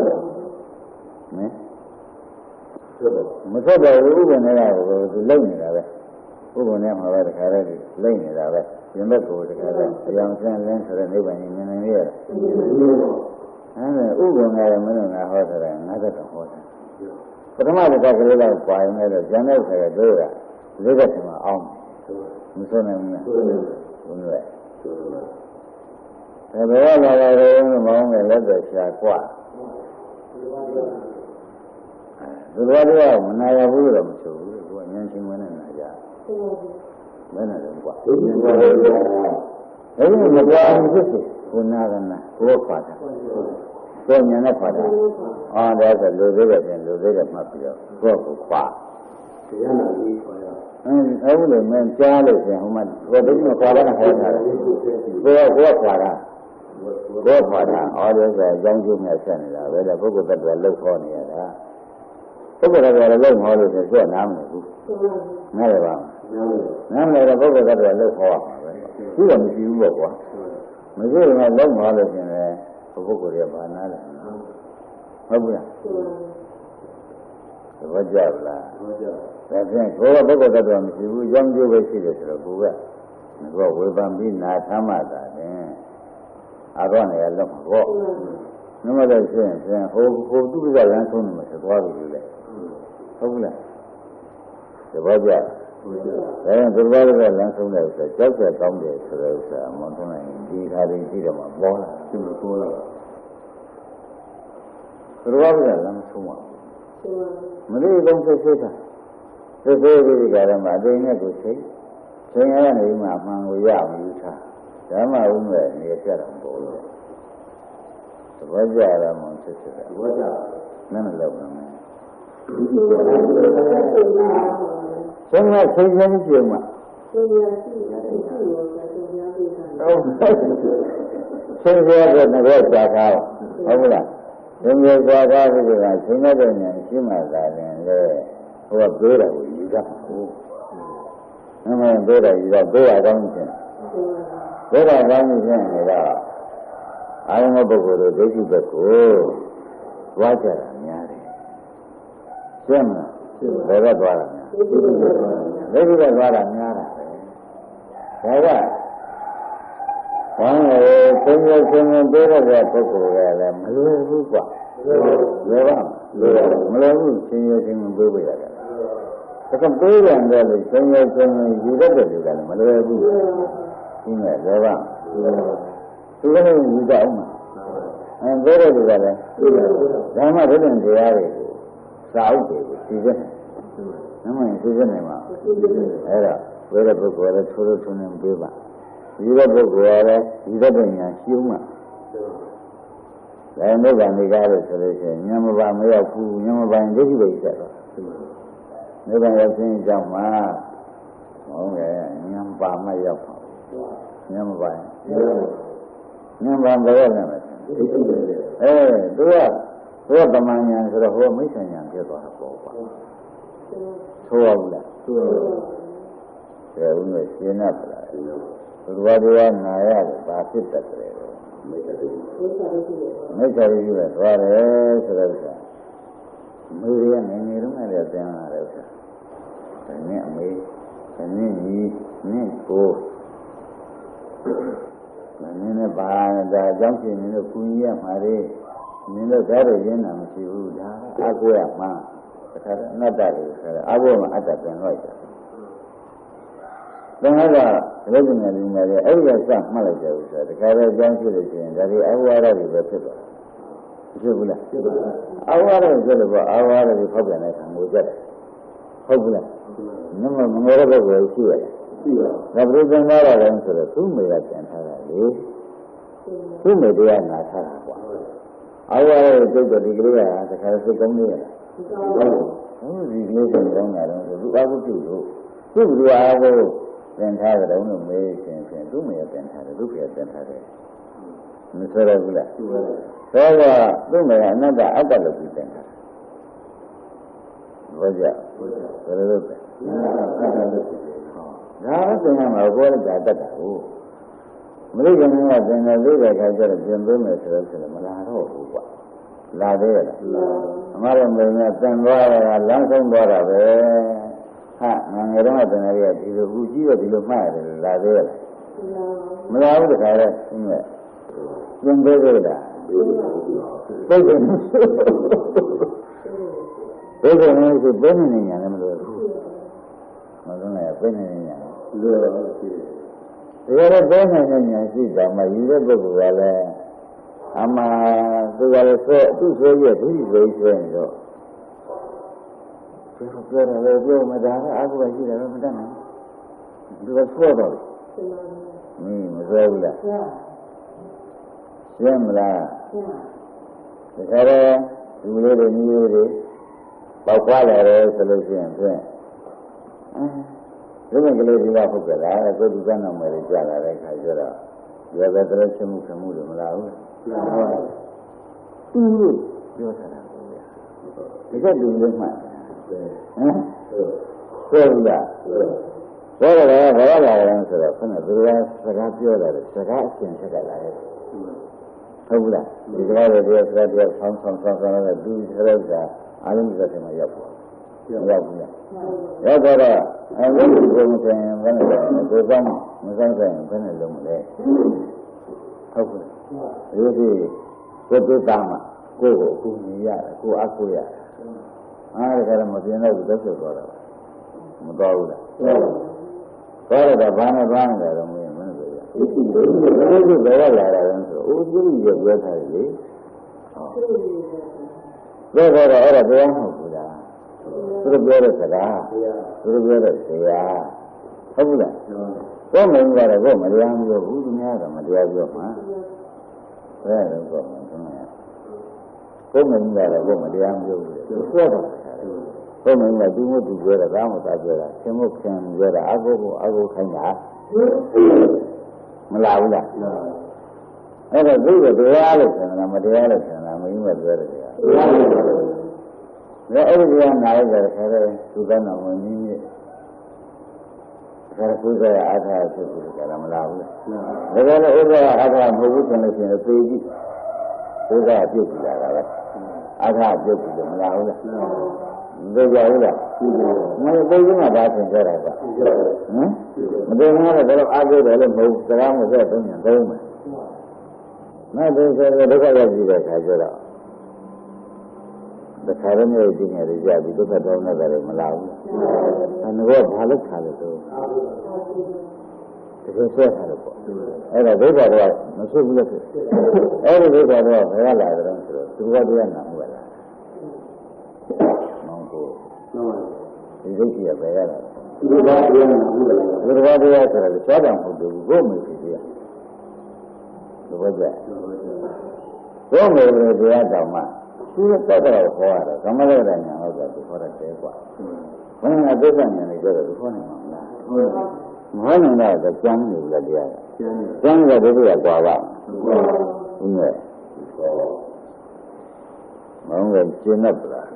မထွက်တော့ဥပ္ပန္နကသူလိမ့်နေတာပဲဥပ္ပန္နမှာပဲတခါတည်းလိမ့်နေတာပဲပြင်ဘက်ကိုတခါတည်းအယောင်ဆန်းလင်းဆိုတဲ့နိဗ္ဗာန်ကြီးမြင်နိုင်ရတာဥပ္ပန္နကမင်းတို့ငါဟောတယ်ငါကတော့ဟောတယ်ပထမတစ်ခါကလေးတော့ပွာရင်လည်းကျန်တဲ့ခါတို့ကလေးကတည်းကအောင်မဆုံးနိုင်ဘူးလားဘုန်းကြီးဘယ်လိုလာလဲမောင်းနဲ့လက်သက်ရှာกว่าဒီလိုတော့မနာရဘူးလို့မဆိုဘူးသူကဉာဏ်ရှင်ဝင်နေတာကြာမနာတယ်กว่าဒီမပြောင်းဖြစ်စေဘုနာကနာဘောဖာတာကိုဉာဏ်နဲ့ဖာတာအော်ဒါဆိုလူသေးတယ်ပြင်လူသေးတယ်မှတ်ပြီးတော့ကိုယ့်ကိုခွာတရားနာပြီးခေါ်ရဟုတ်တယ်မင်းကြားလို့ရှင်ဟိုမှာဘယ်လိုခွာရတာဟောတာလဲကိုခွာတာဘောဖာတာအော်ဒါဆိုအကြောင်းကျိုးနဲ့ဆက်နေတာပဲလေပုဂ္ဂိုလ်တ attva လောက်ခေါ်နေရတာပုဂ္ဂိုလ်တ attva လောက်ခေါ်လို့ဆိုတော့နားမလည်ဘူးနားရပါနားမလည်တော့ပုဂ္ဂိုလ်တ attva လောက်ခေါ်ရမှာပဲသူကမရှိဘူးပေါ့ကွာမရှိရင်တော့လောက်ခေါ်လို့ရှင်လေပုဂ္ဂိုလ်တွေဘာနားလဲဟုတ်ဘူးလားသဘောကျလားသဘောကျဒါဖြင့်ကိုယ်ကပုဂ္ဂိုလ်တ attva မရှိဘူးအကြောင်းကျိုးပဲရှိတယ်ဆိုတော့ကိုယ်ကဝေဖန်ပြီးနာထမ်းမှသာတယ်အာရောနေရလောက်မှာပေါ့နမလည်းရှင်းဟိုသူကလမ်းဆုံးနေမှာသွားပြီလေ ဟုတ်လားသဘောကျဒါကြောင့်သူတော်ဘာကလမ်းဆုံးတဲ့ဥစ္စာကြောက်ကြကောင်းတယ်ဆိုတဲ့ဥစ္စာမဟုတ်နိုင်ဒီခါလေးကြည့်တော့မှပေါ်လာသူ့ကိုပေါ်လာသူတော်ဘာကလမ်းဆုံးမှာမလေးလုံးစိတ်စိတ်တာစိတ်စိတ်ဒီကရမှာအတင်းနဲ့ကိုစိတ်ချိန်ရနေမှမှန်ကိုရအောင်ယူထားဓမ္မဥမဲ့နေပြတော့ပေါ်လို့သဘောကျရမှဖြစ်တယ်သဘောကျနည်းနည်းလောက်ပါမယ်ဆင်းရဲချိန်ချင်းကြည့်မှာဟုတ်ဆင်းရဲတဲ့ငရဲကြာကားဟုတ်လားဆင်းရဲကြာကားဒီကချိန်တဲ့ဉာဏ်ရှိမှသာတယ်လေဟိုကပြောတာကိုယူတာဟုတ်အမှန်ပြောတာယူတော့ပြောရကောင်းခြင်းပြောတာကောင်းခြင်းနေတော့အာရုံပုဂ္ဂိုလ်တို့ဒိဋ္ဌိဘက်ကိုတွားကြတာများတယ်ရှင်းမလားဘယ်ဘက်သွားတာများဒိဋ္ဌိဘက်သွားတာများတာပဲဒါကဘာလို့ဆင်းရဲပြောတဲ့ပုဂ္ဂိုလ်ကလည်းမလွယ်ဘူးကွာလွယ်ပါမလွယ်ဘူးဆင်းရဲပြောပြရတယ်ဒါကပြေးရတယ်လို့ဆင်းရဲယူတတ်တယ်လို့လည်းမလွယ်ဘူးဒီမဲ့လွယ်ပါသူကလည်းယူတတ်အောင်ပြောတဲ့လူကလည်းဓမ္မဒုတိယတရားတွေကိုစာအုပ်တွေကိုသိစက်နမသိစက်နေမှာအဲ့ဒါဝိရပုဂ္ဂိုလ်လည်းထိုးထိုးနေပြေးပါဒီတဲ့ပုဂ္ဂိုလ်ကလည်းဒီတဲ့ပညာရှင်းမှာဒါနိဗ္ဗာန်နေကားလို့ဆိုလို့ရှိရင်ညမပါမရောက်ဘူးညမပိုင်ဒိဋ္ဌိပဲဆက်တော့နိဗ္ဗာန်ရောက်ခြင်းကြောင့်မှဟုတ်ကဲ့ညမပါမရောက်ပါညမပိုင်ညမပါဘယ်ရောက်နေမလဲသူကတမန်ညာဆိုတော့ဟိုမိစ္ဆာညာဖြစ်သွားတာပေါ့ကွာဆိုရဘူးလားဒါဦးနဲ့ရှင်းရပါလားဘုရားတရားနာရတယ်ဘာဖြစ်တတ်တယ်မိစ္ဆာရိကြီးပဲသွားတယ်ဆိုတော့မေရငယ်ငယ်တုန်းကလည်းသင်လာတယ်ဥစ္စာဒါနဲ့အမေဒါနဲ့ညီနဲ့ကိုနင်းနဲ့ပါဒါအကြောင်းရှင်နင်းတို့ကုညီရမှာလေနင်းတို့ဒါတော့ရင်းတာမရှိဘူးဒါအကိုရမှာတခါအနတ္တတွေဆိုတော့အကိုမှာအတ္တပြန်လိုက်တာဒါကလည်းဒီနေ့ဒီနေ့အဲ့ဒီကစမှတ်လိုက်တယ်ဆိုတော့တခါတော့အကြောင်းရှိလို့ရှိရင်ဒါဒီအဝါဒတွေပဲဖြစ်သွားတယ်ဖြစ်ဘူးလားဖြစ်ပါဘူးအဝါဒတွေဆိုတော့အဝါဒတွေဖောက်ပြန်တဲ့ခံကိုကြက်တယ်ဟုတ်ဘူးလားနမမငေါတဲ့ဘက်ကိုရှိရတယ်ရှိပါဒါပြိဿံလာတယ်ဆိုတော့သူ့မေကပြန်ထားတာလေသူ့မေတရားနာထားတာကွာအဝါဒတွေစိတ်တော့ဒီကလေးကတခါစိတ်ကောင်းနေရလားဟုတ်ဒီကလေးစိတ်ကောင်းတာတော့သူအကုသို့လို့သူ့ဘုရားကိုပြန်ထားကြတယ်လို့မေးရှင်ဖြင့်သူ့မေပြန်ထားတယ်သူ့ဖေပြန်ထားတယ်မဆိုရဘူးလားဆိုတော့သူ့မေကအနတ္တအတ္တလို့ပြန်ထားတယ်ဘောကြဘယ်လိုလုပ်လဲဒါကသင်ရမှာဘောရတာတတ်တာဟုတ်မလို့ကျွန်တော်ကသင်တယ်သိတဲ့အခါကျတော့ပြင်ပေးမယ်ဆိုတော့မလာတော့ဘူးကွာလာသေးရလားအမှားတော့မင်းကသင်သွားတာလမ်းဆုံးသွားတာပဲဟာငယ်တော့သင်ရဒီလိုဘူးကြီးတော့ဒီလိုမှတ်ရတယ်လာသေးရလားမလာဘူးတခါလဲရှင်းရဲ့ပြင်ပေးသေးလားသိတယ်ဘယ်လိုလဲဆိုဘယ်နည်းညာလဲမလို့ဘူးမလို့လည်းဘယ်နည်းညာလွယ်ပါရှိတယ်ဒါကြတော့ဘယ်နည်းညာရှိတာမှယူတဲ့ပုဂ္ဂိုလ်ကလည်းအမှသူကလည်းဆိုသူ့ဆိုရဒုတိယဆိုရင်တော့ပြောတယ်ပြောမှဒါကအကုသိုလ်ရှိတယ်မတတ်နိုင်သူကဆိုတော့မဆိုဘူးလားရှင်းမလားဒါကြတော့ဒီလိုတွေမျိုးတွေပေါက်ခွာလာတယ်ဆိုလို့ရှိရင်ဖြင့်ဒီလိုကလေးဒီကဟုတ်ကြလားကိုယ်ဒီကနောက်မယ်ကြာလာတဲ့ခါကျတော့ဒီကတည်းကချင်းမှုခမှုတွေမလာဘူးသူပြောတာဒီကလူလေးမှဆိုရတာဆိုတော့ဘာလာလဲဆိုတော့ခဏသူကစကားပြောလာတယ်စကားအရှင်ဖြစ်လာတယ်ဟုတ်ဘူးလားဒီစကားတွေစကားတွေဆောင်းနဲ့သူဆိုတော့အားလုံးစက်ထဲမှာရောက်ပါရောက်ဘူးလားရောက်တော့အဲဒီကိုမဆိုင်ဘယ်နဲ့လဲကိုယ်ကမဆိုင်ဘယ်နဲ့လုံးမလဲဟုတ်ကဲ့ဒီကိုယ်သားမှာကိုယ်ကိုအကူညီရတယ်ကိုယ်အကူရတယ် အားရမပြင်းတော့သက်သက်သွားတာမတော်ဘူးလားသွားရတာဘာနဲ့သွားနေတယ်တော့မင်းပြောရဒီလိုလာတာလည်းဆိုအိုးကြီးကြီးပြောထားတယ်လေဟုတ်ဒါကတော့အဲ့ဒါတရားမဟုတ်ဘူးလားသူတို့ပြောတဲ့စကားသူတို့ပြောတဲ့ဆရာဟုတ်ဘူးလားကိုယ်မင်းကတော့ကိုယ်မတရားပြောဘူးသူများကမတရားပြောမှာဘယ်လိုကောမှန်းသမ်းရကိုယ်မင်းကတော့ကိုယ်မတရားပြောဘူးလေသူပြောတာကိုယ်မင်းကသူ့မို့သူပြောတာကားမသာပြောတာခင်မို့ခင်ပြောတာအကိုခိုင်းတာမလာဘူးလားအဲ့တော့သူ့ကိုတရားလို့ဆင်တာမတရားလို့ဆင်တာမင်းမပြောတယ်တရားအဲ့ဒီကနားလိုက်တယ်ခါတယ်သူကနောက်ဝင်ကြီးခါကုသရအားထားဖြစ်ပြီးကြတာမလာဘူးလားဒါကြလို့ဥစ္စာအားထားမဟုတ်ဘူးဆိုလို့ရှိရင်သေကြည့်ဥစ္စာပြုတ်ကြည့်လာတာပဲအားထားပြုတ်ကြည့်လို့မလာဘူးလားသိကြဘူးလားမင်းသိချင်းကဘာသင်ကြတာကဟမ်မသိဘူးကတော့တော့အားကိုးတယ်လို့မဟုတ်စကားမဆက်သုံးရင်သုံးမယ်နောက်သိဆိုဒုက္ခရောက်ကြည့်တဲ့ခါကျတော့တခါတည်းမျိုးကြည့်နေကြပြီဒုက္ခတောင်းနေတာလည်းမလာဘူး။အဲငါကဘာလို့ခါလဲဆိုတကယ်ဆွဲထားလို့ပေါ့။အဲ့ဒါဒုက္ခတော့မဆွဘူးလို့ဖြစ်။အဲ့ဒီဒုက္ခတော့ဘယ်ကလာကြလဲဆိုတော့သူကတရားနာမှုလား။မောင်ကိုဒီဒုက္ခကဘယ်ကလာလဲ။သူကတရားနာမှုလား။သူကတရားဆိုတော့သွားတယ်မဟုတ်ဘူးဘုမေဖြစ်သေးတယ်။ဘုရားဘုမေတရားတောင်မှသူကတတ်တယ်ဟောရတယ်ကမ္မရတ္တညာဟုတ်တယ်သူဟောတယ်ကွာဘယ်နဲ့သိက္ခာဉာဏ်တွေကြတော့သူဟောနိုင်မှာမလားမဟောနိုင်တော့ကျမ်းနေကြတရားကျမ်းကဒုက္ခကကွာပါဟုတ်ရဲ့မောင်ကကျင့်တ်ပလား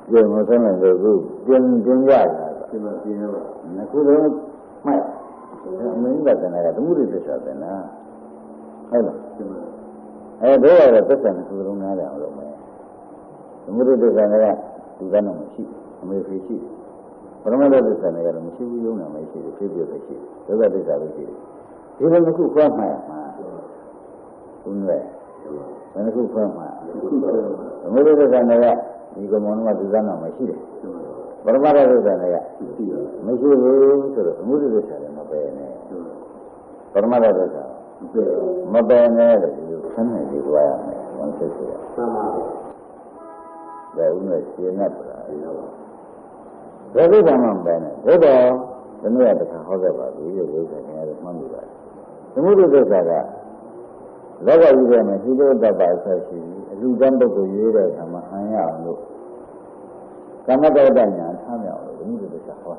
ကျင့်မဆုံးနိုင်လို့သူကျင့်ရတာကျင့်ရပါခုတော့မှတ်မင်းကတည်းကသမုဒိသစ္စာပဲလားဟုတ်လားတို့ရတဲ့သက်ဆိုင်သူတို့နားတယ်အောင်လို့မယ်သမုဒိသစ္စာကဒီကနေ့မရှိအမေဖြစ်ရှိပရမတ္ထသစ္စာကတော့မရှိဘူးယုံနာမရှိဘူးဖြစ်ဖြစ်ပဲရှိဒုက္ခသစ္စာပဲရှိဒီလိုတစ်ခုခွဲမှတ်ရမှာဘုန်းကြီးဘယ်နှခုခွဲမှတ်သမုဒိသစ္စာကဒီကမောနမဒီကနေ့မရှိတယ်ပရမတ္ထသစ္စာကမရှိဘူးဆိုတော့သမုဒိသစ္စာလည်းမပယ်နဲ့ပရမတ္ထသစ္စာမပယ်နဲ့လို့ဆန်းနေကြွားရမယ်ဝန်ဆက်ရမှန်ပါဘယ်ဦးနဲ့ရှင်းနေပါလားဘယ်လိုမှမပယ်နဲ့ဒါတော့ဒီနေ့တခါဟောခဲ့ပါပြီလို့ပြောတယ်ခင်ဗျားတို့မှတ်မိပါတယ်သမုဒိသစ္စာကလောကကြီးထဲမှာဟိတောတပ္ပဆက်ရှိပြီးအလူတန်းပုဂ္ဂိုလ်ရေးတဲ့အခါမှာအံရအောင်လို့ကမ္မတောတညာထားမြောက်လို့သမုဒိသစ္စာဟော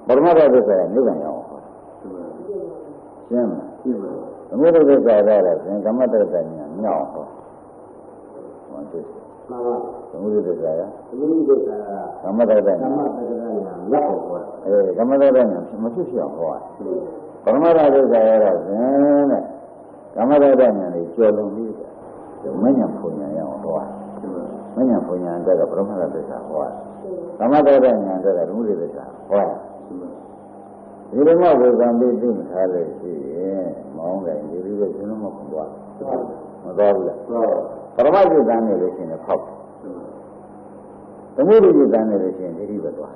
ပရမတ္ထသစ္စာကနိဗ္ဗာန်ရောက်ဟောရှင်းမလားသမုဒိသစ္စာကတော့သင်ကမ္မတ္တတညာမြောက်ဟောမှန်တယ်သမုဒိသစ္စာကကမ္မတ္တတညာမြောက်ဟောကမ္မတ္တတညာမဖြစ်ဖြစ်အောင်ဟောပရမတ္ထသစ္စာကတော့သင်တဲ့ကမ္မတ္တတညာလေးကျော်လွန်ပြီးမဉ္ဇဉ်ဖွညာရအောင်ဟောမဉ္ဇဉ်ဖွညာတဲ့ကပရမတ္ထသစ္စာဟောကမ္မတ္တတညာတဲ့ကသမုဒိသစ္စာဟောဒီလိုမှဝေခံပြီးသိမှထားလို့ရှိရင်မောင်းတယ်ဒီလိုပဲကျွန်တော်မခွန်သွားမသွားဘူးလားပရမတ်จิตနဲ့လို့ရှိရင်ဖောက်သမုဒိจิตနဲ့လို့ရှိရင်ဒီပဲသွား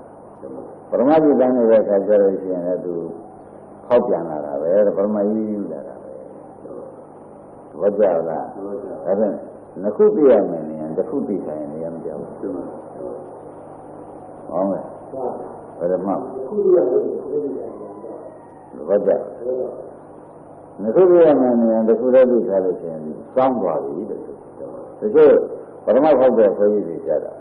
ပရမတ်จิตနဲ့တဲ့အခါကျတော့ရှိရင်လည်းသူဖောက်ပြန်လာတာပဲပရမတ်ကြီးလာတာပဲဝကြလားဒါဖြင့်နှစ်ခုပြရမယ်နေရင်တစ်ခုပြဆိုင်ရင်လည်းမကြောက်ဘူးဟောမယ်ဘယ်မှာဟုတ်တယ်။နှစ်ခုပြရမယ်နေရင်တစ်ခုတည်းပြထားလို့ရှိရင်စောင်းသွားပြီတဲ့။ဒါကျပရမတ်ဟုတ်တဲ့ခွဲကြီးတွေကြတာ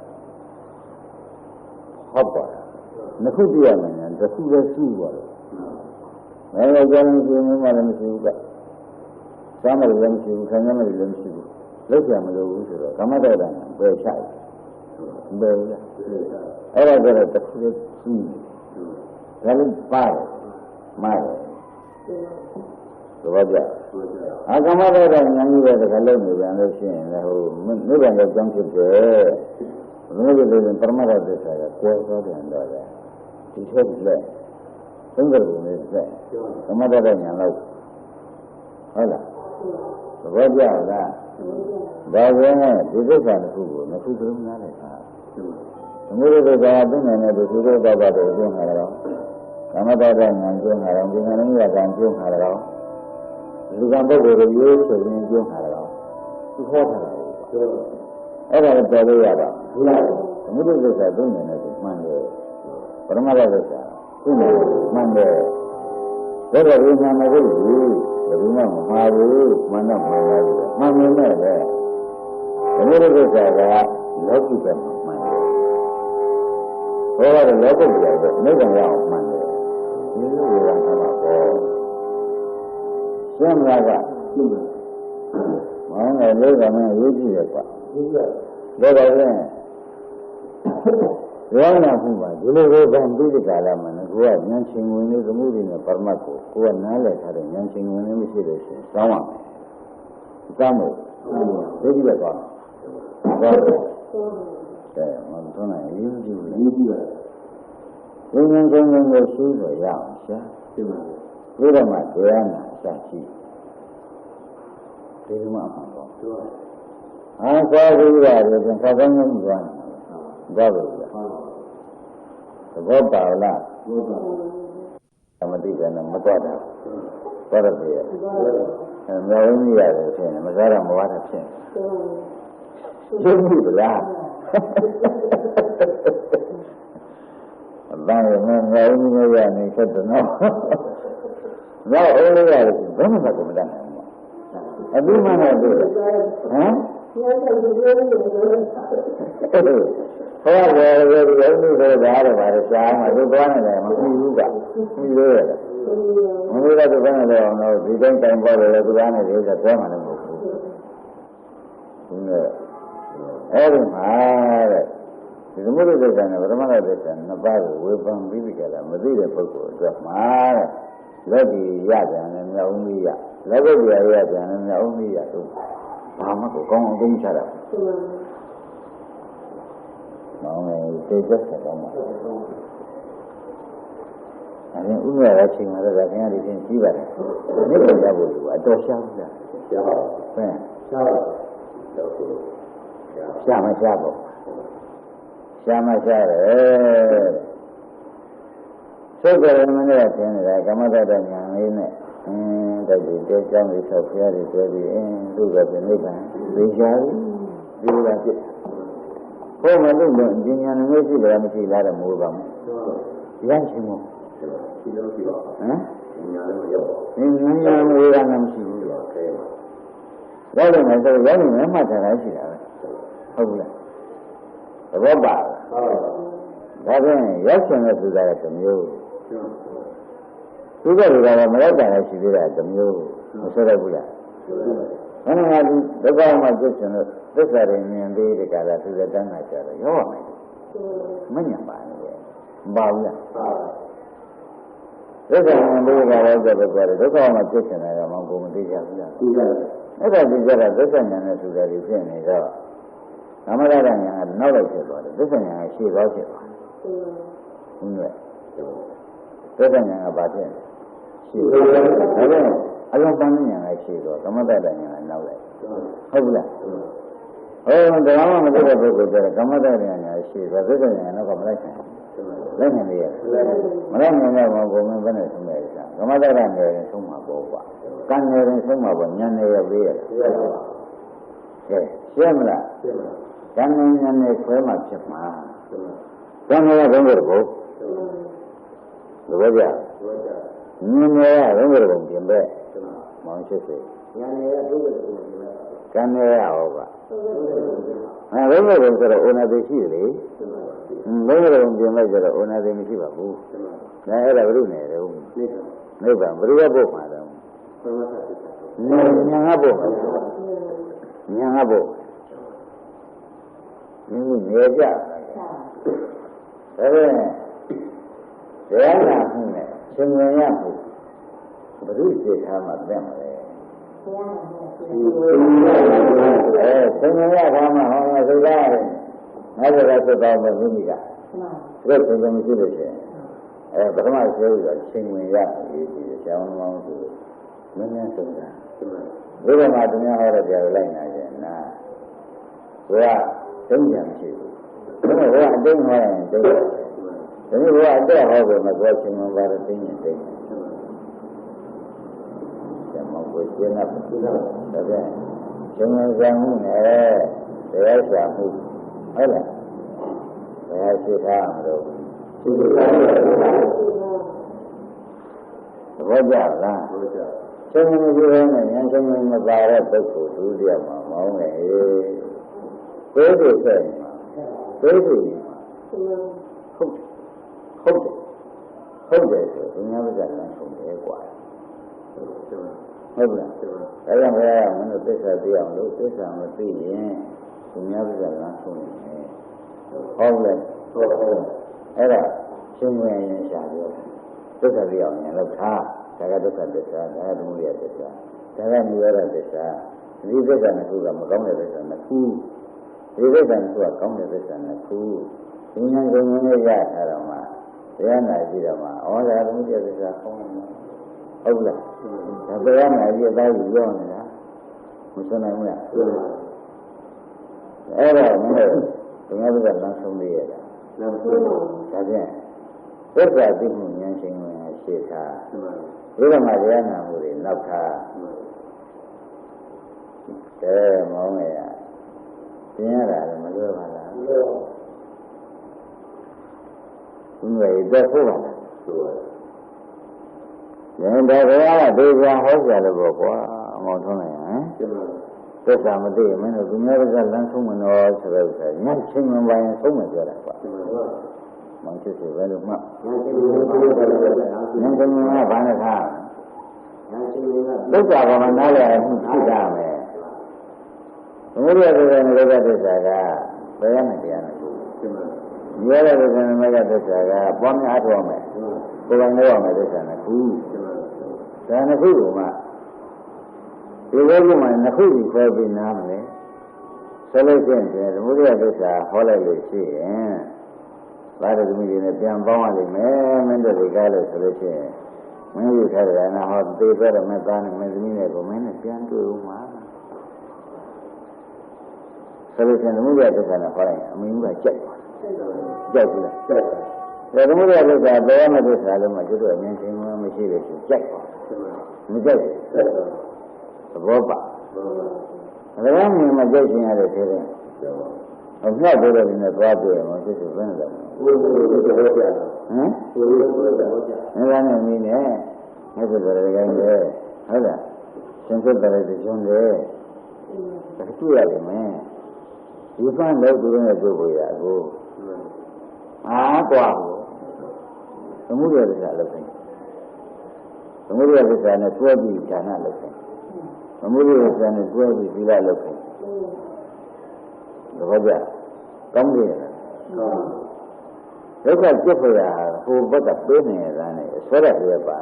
ဟုတ်ပါလား။နှစ်ခုပြရမယ်နေတစ်ခုတည်းစုသွားတယ်။ဘယ်လိုကြောင့်ဒီမျိုးမှလည်းမရှိဘူးက။စောင်းမလို့လည်းမရှိဘူး၊ခံရမလို့လည်းမရှိဘူး။လောက်ကြမလို့ဘူးဆိုတော့ကမ္မတ္တတန်ပယ်ချတယ်။ဘယ်လိုလဲ။အဲ့ဒါကြတော့တစ်ခုတည်းစုတယ်။ဒါလည်းပါတယ်မှန်တယ်သဘောကျအာကမ္မတ္တဉာဏ်ကြီးတဲ့တခါလုံးနေပြန်လို့ရှိရင်လည်းဟိုနိဗ္ဗာန်ကိုကြောင်းဖြစ်တယ်ဘုရားပြောတဲ့ပရမတ္ထသစ္စာကကွယ်သွားတယ်တော့လေဒီထက်လက်သုံးကြလို့နေတယ်ကမ္မတ္တဉာဏ်လောက်ဟုတ်လားသဘောကျလား ဒါကြောင့်ဒီသစ္စာတစ်ခုကိုနှစ်ခုစလုံးနားလည်တာသမုဒိသစ္စာသိနေတယ်ဒီလိုတော့ပါတယ်ကျင်းလာတော့ကာမတ္တဉာဏ်ကျင်းလာတော့ဒီဉာဏ်နဲ့ဉာဏ်ကျင်းလာတော့လူကံပုဂ္ဂိုလ်ကိုရိုးဆိုရင်ကျင်းလာတော့သူဟောတာအဲ့ဒါလည်းတော်လို့ရတာသမုဒိသစ္စာသိနေတယ်ဒီမှန်တယ်ပရမတ္ထသစ္စာသိနေတယ်မှန်တယ်ဒါတော့ဒီနာမကိုဘယ်သူမှမမှားဘူးမှန်တော့မှန်ပါဘူးမှန်နေတယ်ပဲသမုဒိသစ္စာကလောကီကမှန်တယ်ဘောရလောကုတ္တရာကနိဗ္ဗာန်ရအောင်မှန်တယ်ဒီလိုဝေဒနာမှာပေါ့ရှင်းမလားကမောင်းတယ်နိဗ္ဗာန်နဲ့ရေးကြည့်ရကွာဒါတော့ရင်ရောင်းနာမှုပါဒီလိုကိုဗံပြီးဒီကလာမှာကိုကဉာဏ်ချင်းဝင်နေသမှုတွေနဲ့ပရမတ်ကိုကနားလည်ထားတဲ့ဉာဏ်ချင်းဝင်နေမရှိလို့ရှိရင်စောင်းရမယ်။စောင်းလို့သိကြည့်ရတော့ဟုတ်တယ်။မထုံးနိုင်ရေးကြည့်ရတယ်။ဉာဏ်ချင်းကိုရှင်းလို့ရအောင်ရှာဒီမှာဒီတော့မှတရားနာစရှိဒီမှာမှာတော့အားသာပြီးရတယ်ပြန်ခေါင်းကောင်းကြီးသွားတယ်ဒါပဲသဘောပါလားသမတိကလည်းမတော့တာတော်တယ်ပြည့်မြောင်းကြီးရတယ်ဖြစ်နေမစားတော့မဝါတာဖြစ်ရှင်းပြီလားအပန်းရမြောင်းကြီးရနေဆက်တော့တော့အိုးလေးရတယ်ဘယ်မှမကုန်မတတ်နိုင်ဘူးအပြီးမှလည်းတွေ့တယ်ဟမ်ဟောတယ်ဒီလိုဆိုတာတော့ဗါရှားမှာသူသွားနေတယ်မပြီးဘူးကပြီးလို့ရတယ်မလို့တော့သူကလည်းအောင်လို့ဒီတိုင်းတိုင်ပေါ်တယ်သူကနေတယ်ဆိုတော့မှလည်းမဟုတ်ဘူးဒီနဲ့အဲ့ဒီမှာတဲ့ဒီသမုဒ္ဒိသစ္စာနဲ့ပရမတ္ထသစ္စာနှစ်ပါးကိုဝေဖန်ပြီးပြီကြလားမသိတဲ့ပုဂ္ဂိုလ်အတွက်မှာတဲ့လက်ဒီရကြတယ်မြောက်ဦးကြီးရလက်ကုတ်ပြရကြတယ်မြောက်ဦးကြီးရတို့ဘာမှကိုကောင်းအောင်သိချတာမောင်လေးသိသက်ဆက်တော့မှာအဲဒီဥပမာချင်းမှာတော့ခင်ဗျားဒီချင်းကြီးပါတယ်မိဘကြဖို့အတော်ရှားဘူးလားရှားပါဘယ်ရှားပါတော့ရှားမရှားပေါ့ရှားမရှားတယ်သုတ်ကြရမနဲ့ထင်နေတာကမ္မတ္တဉာဏ်လေးနဲ့တိုက်ပြီးတဲကြောင်းလေးဆောက်ဖျားတွေတဲပြီးသူ့ကပြနိဗ္ဗာန်သိကြပြီဒီလိုလားဖြစ်ဘုမလို့ဉာဏ်ရှိတယ်မရှိလားတဲ့မိုးပါမယ်ရရှိမို့ဒီလိုရှိပါဟမ်ဉာဏ်လည်းမရောက်ပါဘူးဉာဏ်ဝေဒနာမရှိဘူးတော့ခဲရောက်တယ်မယ်ဆိုရောက်နေမှမှတ်ထားရှိတာပဲဟုတ်ဘူးလားသဘောပါလားဒါဖြင့်ရောက်ရှင်တဲ့သူကလည်းတစ်မျိုးသူကလည်းမရောက်တာလည်းရှိသေးတာတစ်မျိုးမဆိုရဘူးလားဘယ်မှာဒီဒုက္ခမှာဖြစ်ရှင်လို့သစ္စာတွေမြင်သေးတဲ့ကာလသူကတန်းလာကြတယ်ရောရမယ်မညံပါနဲ့မပါဘူးလားသစ္စာမြင်သေးတဲ့ကာလကျတော့ဒုက္ခမှာဖြစ်ရှင်တာကမှဘုံမသိကြဘူးလားသိကြတယ်အဲ့ဒါသိကြတာသစ္စာဉာဏ်နဲ့ဆိုတာတွေဖြစ်နေတော့သမထဉာဏ်ကနောက်လိုက်ဖြစ်သွားတယ်သစ္စာဉာဏ်ကရှေ့သွားဖြစ်သွားတယ်ဟုတ်ကဲ့သစ္စာဉာဏ်ကဘာဖြစ်လဲရှေ့သွားတယ်ဒါပေမဲ့အလုံးပန်းဉာဏ်ကရှေ့သွားသမထဉာဏ်ကနောက်လိုက်ဟုတ်ဘူးလားဟောဒါမှမသိတဲ့ပုဂ္ဂိုလ်ကျတော့ကမ္မတ္တဉာဏ်ရှိတယ်သစ္စာဉာဏ်တော့မလိုက်နိုင်ဘူးလက်နိုင်လေမလိုက်နိုင်တဲ့ဘောဘုံမင်းဘယ်နဲ့ဆုံးလဲဆိုတာကမ္မတ္တဉာဏ်နဲ့ဆုံးမှာပေါ့ကွာကံနဲ့ဆုံးမှာပေါ့ဉာဏ်နဲ့ရပေးရတယ်ကဲရှင်းမလားကံနဲ့ဉာဏ်နဲ့ခွဲမှဖြစ်မှာကံနဲ့ဘုံကိုဘုံသဘောကျဉာဏ်နဲ့ဘုံကိုပြင်ပဲမောင်ရှိစေဉာဏ်နဲ့ဘုံကိုကံနဲ့ရဟောပါဘုံကိုဆိုတော့ဩနာတိရှိတယ်လေဘုံကိုပြင်လိုက်ကြတော့ဩနာတိမရှိပါဘူးဒါအဲ့ဒါဘုရုနဲ့တော့နိဗ္ဗာန်ဘုရုကပို့မှာတော့ညာကပို့မှာညာကပို့နေကြဒါပဲတရားနာမှုနဲ့ရှင်ဉာဏ်ရမှုဘုရုစေထားမှာတတ်မှာလေဆင်ញရတာမှဟောမှာသုဒ္ဓရတယ်ငါတို့ကသုဒ္ဓမသိမိတာဒါဆင်ញမရှိလို့ရှိရင်ပထမဆိုပြီးတော့ရှင်ဝင်ရရေးပြီးကျောင်းမောင်းဆိုမင်းများဆုံးတာ ဘုရားမှာသူများဟောတဲ့ကြောက်လိုက်နေကြနာဘုရားတုံးကြမရှိဘူးဘုရားအတုံးဟောရင်တုံးတယ်ဒီလိုဘုရားအတက်ဟောတယ်မကွာချင်းမပါတော့တင်းရင်တင်းတယ်မောင်ကိုရှင်းတော့ဒါပြန်ရှင်မဇံမှုနဲ့တရားရှာမှုဟုတ်လားတရားရှိထားမှာတော့ရှိထားတယ်ဘောကြလားရှင်မကြီးရဲ့ဉာဏ်ရှင်မမပါတဲ့ပုဂ္ဂိုလ်သူတရားမှာမောင်းနေကိုယ်တည်းဆက်ကိုယ်တည်းဟုတ်တယ်ဆိုသူများကလည်းဆုံးတယ်ကွာဟုတ်လားဒါကြောင့်ဘုရားကမင်းတို့သစ္စာသိအောင်လို့သစ္စာမသိရင်သူများကလည်းဆုံးတယ်ဟုတ်လဲဟုတ်အဲ့ဒါရှင်းဝင်ရင်ရှာပြောသစ္စာသိအောင်ရင်လို့ထားဒါကဒုက္ခသစ္စာဒါကသမုဒယသစ္စာဒါကနိရောဓသစ္စာဒီသစ္စာနှစ်ခုကမကောင်းတဲ့သစ္စာနှစ်ခုဒီသစ္စာနှစ်ခုကကောင်းတဲ့သစ္စာနှစ်ခုဉာဏ်ကိုမြင်ရရထားတော့မှတရားနာကြည့်တော့မှဩဒါသမုဒယသစ္စာကောင်းတယ်ဟုတ်လားဒါတရားနာကြည့်တော့ရောနေတာမစွနိုင်ဘူးလားအဲ့တော့မင်းတို့ဘုရားကလမ်းဆုံးလေးရတာလမ်းဆုံးဒါဖြင့်သစ္စာသိမှုဉာဏ်ရှင်ဝင်ရှေ့ထားဒီကမှာတရားနာမှုတွေနောက်ထားမောင်းနေရသင်ရတာလည်းမလွယ်ပါလားသူ့ရဲ့တက်ဖို့ပါလားဆိုရင်ဒါဘုရားကဒေသဟောကြလို့ပေါ့ကွာအမောင်းထုံးလိုက်ဟမ်သစ္စာမသိမင်းတို့သူများကလမ်းဆုံးမလို့ဆိုတော့ညချင်းမပိုင်းဆုံးမပြောတာကွာမောင်ချစ်စီပဲလို့မှတ်ညချင်းမကဘာနဲ့ထားသစ္စာကမှနားလည်မှုဖြစ်တာမယ်ဘုရားကလည်းလောကသစ္စာကဘယ်ရမယ်တရားနဲ့မြဲတဲ့သစ္စာနဲ့မကသစ္စာကပွားများတော်မယ်ကိုယ်ကလည်းရမယ်သစ္စာနဲ့ခုဒါနှစ်ခုကမှဒီဘက်ကမှနှစ်ခုကြီးခွဲပြီးနားမယ်ဆိုလို့ရှိရင်ဘုရားသစ္စာဟောလိုက်လို့ရှိရင်ဘာရသမီးတွေနဲ့ပြန်ပေါင်းရလိမ့်မယ်မင်းတို့ဒီကားလို့ဆိုလို့ရှိရင်မင်းယူထားတယ်နာဟောသေသွားတဲ့မသားနဲ့မင်းသမီးနဲ့ကိုမင်းနဲ့ပြန်တွေ့ဦးမှာဆိုလို့ရှိရင်သမုဒ္ဒရာသစ္စာနဲ့ဟောလိုက်ရင်အမင်းကကြိုက်ပြီလားကြိုက်တယ်သမုဒ္ဒရာသစ္စာဘယ်မှာသစ္စာလို့မှကျွတ်တော့ဉာဏ်ရှင်မရှိလို့ရှိကြိုက်မကြိုက်သဘောပါဒါကမှမကြိုက်ခြင်းရတဲ့သေးတယ်အမြတ်ပြောတဲ့ဒီနဲ့သွားပြရမှာဖြစ်ဖြစ်ဘယ်နဲ့လဲဟမ်ဒီကနေမင်းနဲ့မြတ်စွာဘုရားကလည်းဟုတ်လားရှင်သက်တယ်ကျွန်းတယ်ဒါတွေ့ရတယ်မင်းဒီဖန်လို့သူနဲ့တွေ့ဖို့ရကိုအားกว่าသမုဒ္ဒရာသစ္စာလုပ်တယ်သမုဒ္ဒရာသစ္စာနဲ့တွဲပြီးဌာနလုပ်တယ်သမုဒ္ဒရာသစ္စာနဲ့တွဲပြီးသီလလုပ်တယ်တော့ကြကောင်းတယ်ဒုက္ခကျက်ဖို့ရဟိုဘက်ကပေးနေရတာနဲ့ဆွဲရပြပါ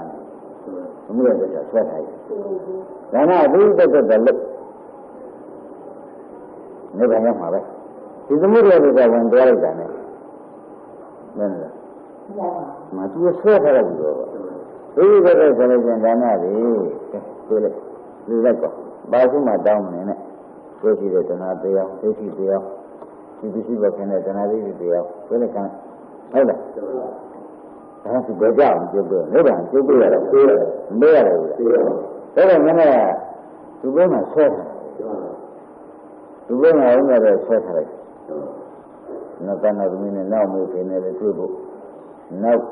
သမုဒ္ဒရာသစ္စာဆွဲထားတယ်ဒါနအဘိဓိတ္တတလို့နေပါရမှာပဲဒီသမုဒ္ဒရာသစ္စာဝင်သွားလိုက်တာနဲ့မင်းလားမသူဆွဲထားတယ်လို့ဒီဘက်ကဆိုလို့ရှင်ဒါနတွေပြေးလိုက်ပြေးလိုက်ပါဘာလို့မှတောင်းမနေနဲ့ကိုယ်ရှိတဲ့တဏှာတရားဒိဋ္ဌိတရားဒီပစ္စည်းဘက်ကနေတဏှာဒိဋ္ဌိတရားပြေးလိုက်ခံဟုတ်လားဒါကဘယ်ကြောင့်ကျုပ်တို့နိဗ္ဗာန်ကျုပ်တို့ရတော့ပြေးရတယ်မပြေးရတယ်ဘူးပြေးရတယ်ဒါတော့မင်းကသူ့ဘက်မှာဆွဲထားသူ့ဘက်မှာဝင်ရတဲ့ဆွဲထားလိုက်နောက်ကနောက်သမီးနဲ့နောက်မေးခင်နဲ့တွေ့ဖို့နောက်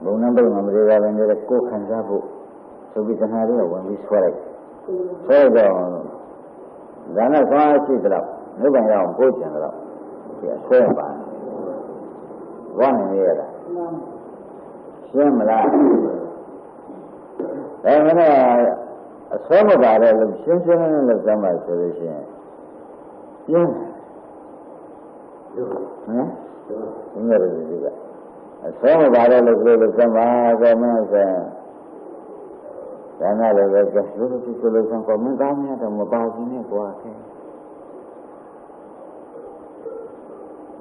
ဘုံနံပါတ်မှာမတွေကလည်းကိုယ်ခံစားဖို့ဆိုပြီးတဏှာတွေကဝင်ပြီးဆွဲလိုက်ဆွဲတော့ဒါနဲ့သွားရှိတော့နိဗ္ဗာန်ရောက်ပို့ကြံတော့ဒီဆွဲပါဝမ်းနေရတာရှင်းမလားဒါမှလည်းအဆွဲမပါတဲ့လို့ရှင်းရှင်းနဲ့လုပ်သမ်းပါဆိုလို့ရှိရင်ရှင်းဟမ်ဒီလိုဒီကအဆွဲမပါတဲ့လို့လုပ်သမ်းပါဆိုမှဆိုဒါနဲ့လည်းပဲကျလို့ဆိုလို့ဆံပေါ်မင်းကောင်းများတော့မပါဘူးနဲ့ကွာခဲ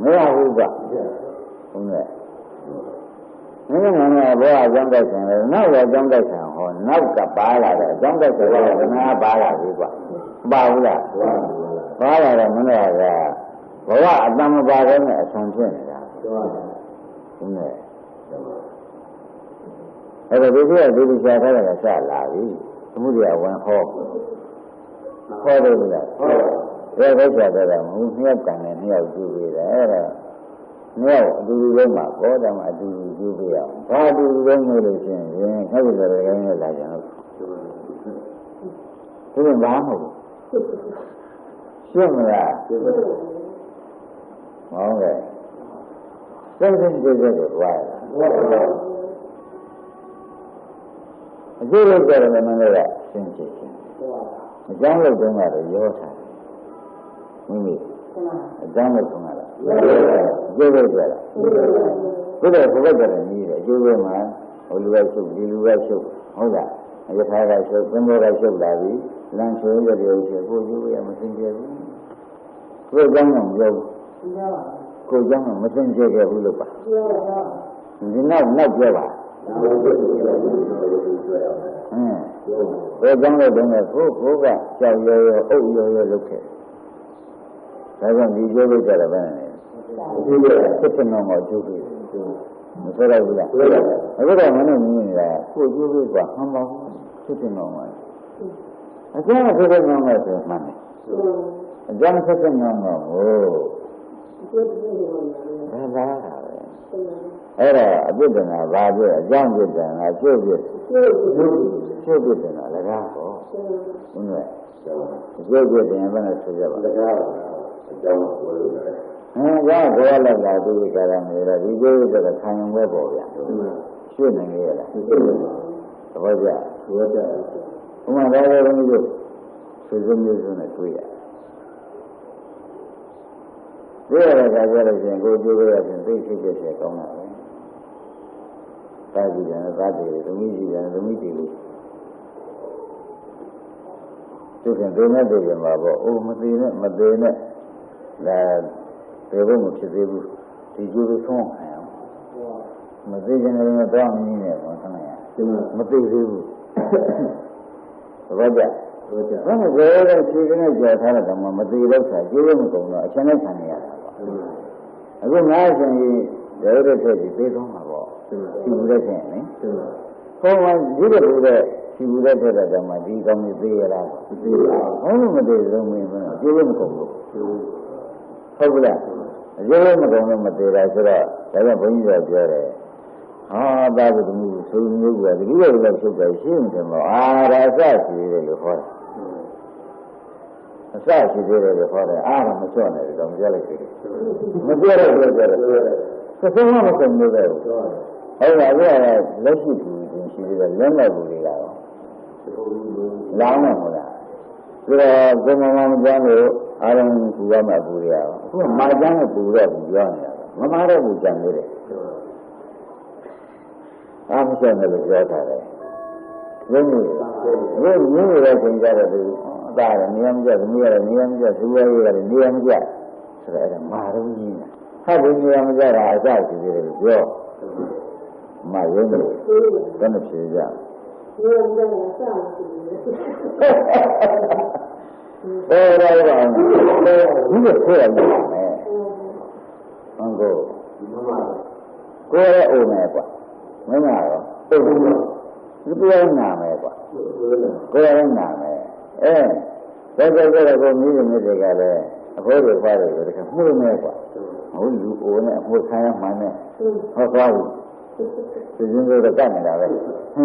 မရဘူးကဟုတ်ကဲ့ Nếu mà nghe bố ở trong cái chuyện này, nó ở trong cái chuyện hồn, nó cả ba là đấy, trong cái chuyện này nó ba là gì vậy? Ba là mình là bố ở trong ba cái này xong chuyện này, đúng rồi. Thế thì bây giờ thế là sao là gì? Không biết là quan khó đây là, cái chuyện đó là muốn hiểu cái này hiểu chú ý đấy. Nếu đi với mà có đâu mà đi với nhau, có đi với người được chuyện, cái gì là cái này là gì đó, cái gì bán không, xuyên là, ok, cái được vậy, cái là mình là xuyên xuyên, giống như cái này là yếu sao, mình giống như cái này. Dễ dàng là, cái đó không có gì là gì đấy, dễ dàng mà, hồi lúc ấy sụp, hồi là, cái thái cái sụp, cái mưa cái sụp là gì, làm sụp cái điều gì, cô chú bây giờ mới sinh ra, cô giống không đâu, cô giống không mới sinh ra cái vụ lúc à, thì nó chưa bà, cô giống là đúng là cô cái, cháu yo lúc thế, cái con gì dễ dàng là bên này. Cái nó ngồi chú ý, mình sẽ đâu vậy? Ở cái đó mình là cô chú ý quá không bao, cái nó ngồi. Ở cái nó ngồi thì mà này, giang cái nó ngồi, là, ở đó biết được là ba biết, giang biết là chưa biết là ra có, đúng rồi, chưa biết thì anh phải sử dụng là giá của là đi cái này là đi chơi cái khang quay bộ vậy, xuyên này nghe là, bây giờ, mà đây là cái gì, sử dụng như thế này thôi à, đây là cái gì là chuyện cô chú bây giờ chuyện cái sẽ công nào đấy, ta gì là đồng ý luôn, tôi chuyện tôi nói về mà bảo, mà đây này là thế vô một chuyện gì thì chú bị không hay không, mà thế cho nên là đó mình này mà thằng này, mà thế gì vậy vậy, nó một cái là chỉ cái này giờ thay là mà thế đâu phải chỉ một công nó, cho nên thành này, cái ngay cái để thế thì không mà bỏ, chỉ biết thế này, không mà chỉ biết thế là mà đi công như thế là, không mà thế đâu mình chỉ một công, không là dễ mà còn mà thế là sao đó bấy giờ giờ đấy ba cái gì số nhiều quá thì cái là số cái xin thì mà ra sao thì được thôi sao thì được thôi mà cho này đồng giờ lại mà giờ cái số mà không được rồi là lấy gì là lên lại bù đi làm mà là cái mà ra rồi 아랑 누가 말부리야. 그 말장을 부려 부려냐. 뭐 말해 부장 그래. 아무 생각을 해야돼. 왜 생각을 다른 니엄자 수고해야 니엄자. 그래 말은 하루 니엄자라 하자 그래. 요. 말은 그는 시작. 니엄자가 싸우지. 이게 뭐야 이거네. 안고. 그래 오네 봐. 뭐냐요? 이거 나네 봐. 그래 나네. 그래서 미리미리 가래. 거기 봐도 이렇게 물네 봐. 우리 오네 뭐 사야 많네. 허가고. 지금도 까내라 왜? 응?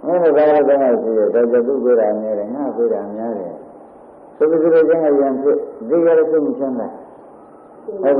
오늘 가야 되나 저도 그래 안 해. 나 그래 안 해. So we will get a young they are a thing in that. We don't get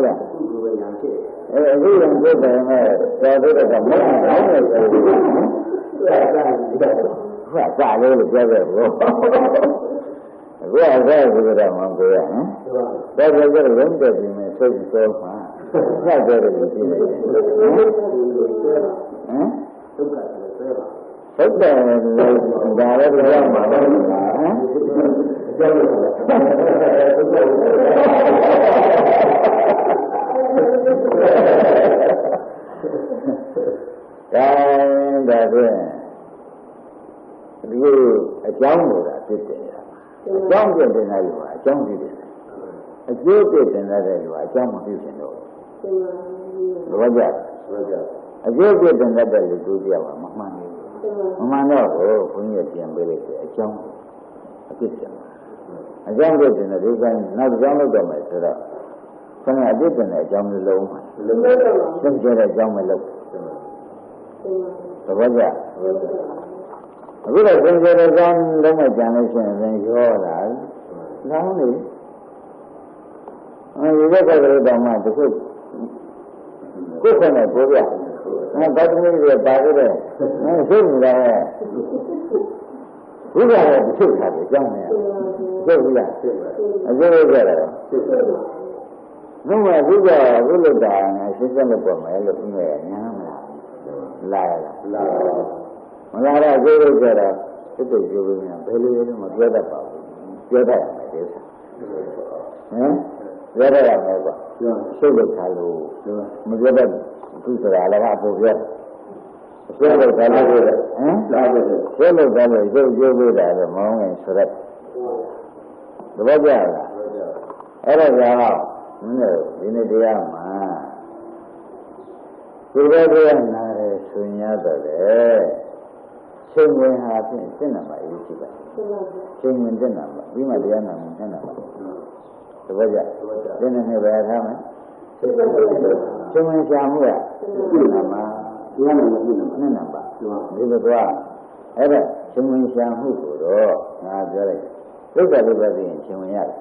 a ဒါဖြင့်ဒီအကြောင်းလို့တာဖြစ်တယ်အကြောင်းပြတဲ့နေရာကအကြောင်းဖြစ်တယ်အကျိုးပြတဲ့နေရာကအကြောင်းမဖြစ်ရှင်တော့ဘောကြအကျိုးပြတဲ့နေရာတဲ့လူတို့ပြောမှာမမှန်ဘူးမမှန်တော့ဘုန်းကြီးပြန်ပေးလိုက်တယ်အကြောင်းအဖြစ်တယ်အကြောင်းပြတဲ့နေရာဒီကနောက်ကြောင်းလုပ်တော့မယ်ဆိုတော့ခဏအဖြစ်တဲ့အကြောင်းမျိုးလုံးမှာသင်ကြတဲ့အကြောင်းမလုပ်သဘောကျအခုတော့သင်ကြတဲ့အကြောင်းလုံးမကြံလို့ရှိရင်ရောလာလောင်းနေဒီဘက်ကလည်းတော့မှတခုကိုယ်ကလည်းပြောပြဘာသမီးတွေပါခဲ့တယ်သိနေတာဘုရားရဲ့တချို့ခါတွေအကြောင်းနဲ့သိဘူးလားအကျိုးရကြတယ်လုံးဝဘုရားဘုလို့တာရှင်းစက်လို့ပေါ်မယ်လို့ပြောရညာမလားလာမလာတော့အကျိုးရကြတော့စိတ်တွေပြောလို့များဘယ်လိုလဲမပြောတတ်ပါဘူးပြောတတ်တယ်ကိစ္စပြောတတ်ရမယ်ကွာစိတ်လို့ခါလို့မပြောတတ်ဘူးဆိုတာလည်းအဖို့ပြောပြောလို့ဒါလည်းပြောတယ်ပြောလို့ဒါလည်းရုပ်ကျိုးပေးတာလည်းမောင်းငင်ဆိုရက်သဘောကျလားအဲ့ဒါကြောင့်ဒီနေ့တရားမှာဒီဘက်ကနားရဲဆွညတော့လေချိန်ဝင်ဟာဖြင့်စိတ်နာမှာအရေးကြီးပါချိန်ဝင်တဲ့နာမှာပြီးမှတရားနာမှာနဲ့နာမှာသဘောကျဒီနေ့ပဲထားမယ်ချိန်ဝင်ရှာမှုရစိတ်နာမှာတရားနာမှာနဲ့နာမှာဒီလိုကအဲ့ဒါချိန်ဝင်ရှာမှုကိုတော့ငါပြောလိုက်ဒုက္ခလေးပဲသိရင်ချိန်ဝင်ရတယ်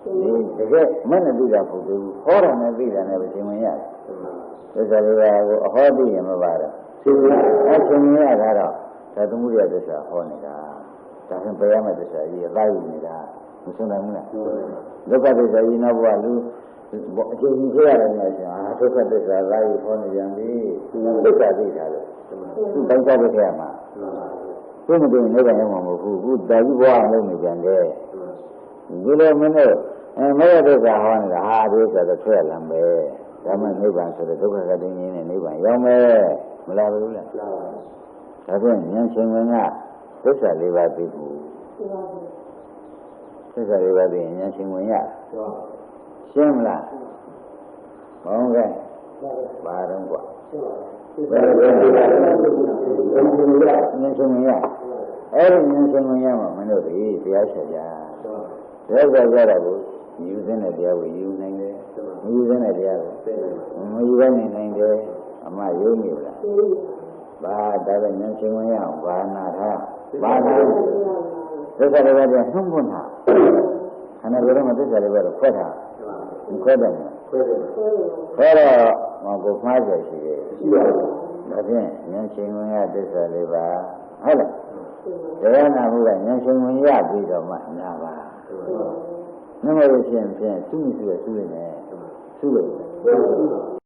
ဒီတကယ်မနဲ့သိတာပုဂ္ဂိုလ်ဟောတာနဲ့သိတာနဲ့ပဲသင်ဝင်ရတယ်။သစ္စာလေးပါးကိုအဟောသိရင်မပါတော့သင်ဝင်ရတာတော့သတ္တမှုရသစ္စာဟောနေတာ။ဒါဖြင့်ပယ်ရမယ့်သစ္စာကြီးအသားယူနေတာမဆုံးနိုင်ဘူးလား။ဒုက္ခသစ္စာကြီးနောက်ဘဝလူအကျဉ်းကြီးဖြစ်ရတယ်များရှင်။ဒုက္ခသစ္စာသားယူဟောနေပြန်ပြီ။ဒုက္ခသိတာလို့သူတိုင်းစားတဲ့ခါမှာဘုမတင်နေတယ်မှမဟုတ်ဘူး။ခုတာကြီးဘဝလုံးနေပြန်တယ်။ဒီလိုမင်းတို့မရဒုက္ခဟောနေတာဟာဒီဆိုတော့ထွက်လာမယ်ဒါမှနိဗ္ဗာန်ဆိုတဲ့ဒုက္ခကတည်းကနဲ့နိဗ္ဗာန်ရောက်မယ်မလားဘူးလားဒါဖြင့်ဉာဏ်ရှင်ဝင်ကသစ္စာလေးပါးသိဘူးသစ္စာလေးပါးသိရင်ဉာဏ်ရှင်ဝင်ရရှင်းမလားဟုတ်ကဲ့ပါတော့ကွာဉာဏ်ရှင်ဝင်ရအဲ့ဒီဉာဏ်ရှင်ဝင်ရမှာမင်းတို့ဒီတရားဆက်ကြတရားကြတာကိုယူစင်းတဲ့တရားကိုယူနိုင်တယ်မယူစင်းတဲ့တရားကိုမယူဘဲနေနိုင်တယ်အမှယုံနေလားဘာဒါပဲဉာဏ်ရှင်ဝင်ရအောင်ဘာနာထားဘာနာသစ္စာလေးပါးပြန်နှုတ်ဖွင့်တာခန္ဓာကိုယ်မှာသစ္စာလေးပါးတော့ခွဲတာခွဲတယ်ခွဲတော့မကိုမှားကြရှိတယ်ဒါဖြင့်ဉာဏ်ရှင်ဝင်ရသစ္စာလေးပါးဟုတ်လားတရားနာမှုကဉာဏ်ရှင်ဝင်ရပြီးတော့မှနာပါနမလို့ဖြင့်သူ့မိစုရဲ့သူ့ရဲ့နဲ့သူ့ရဲ့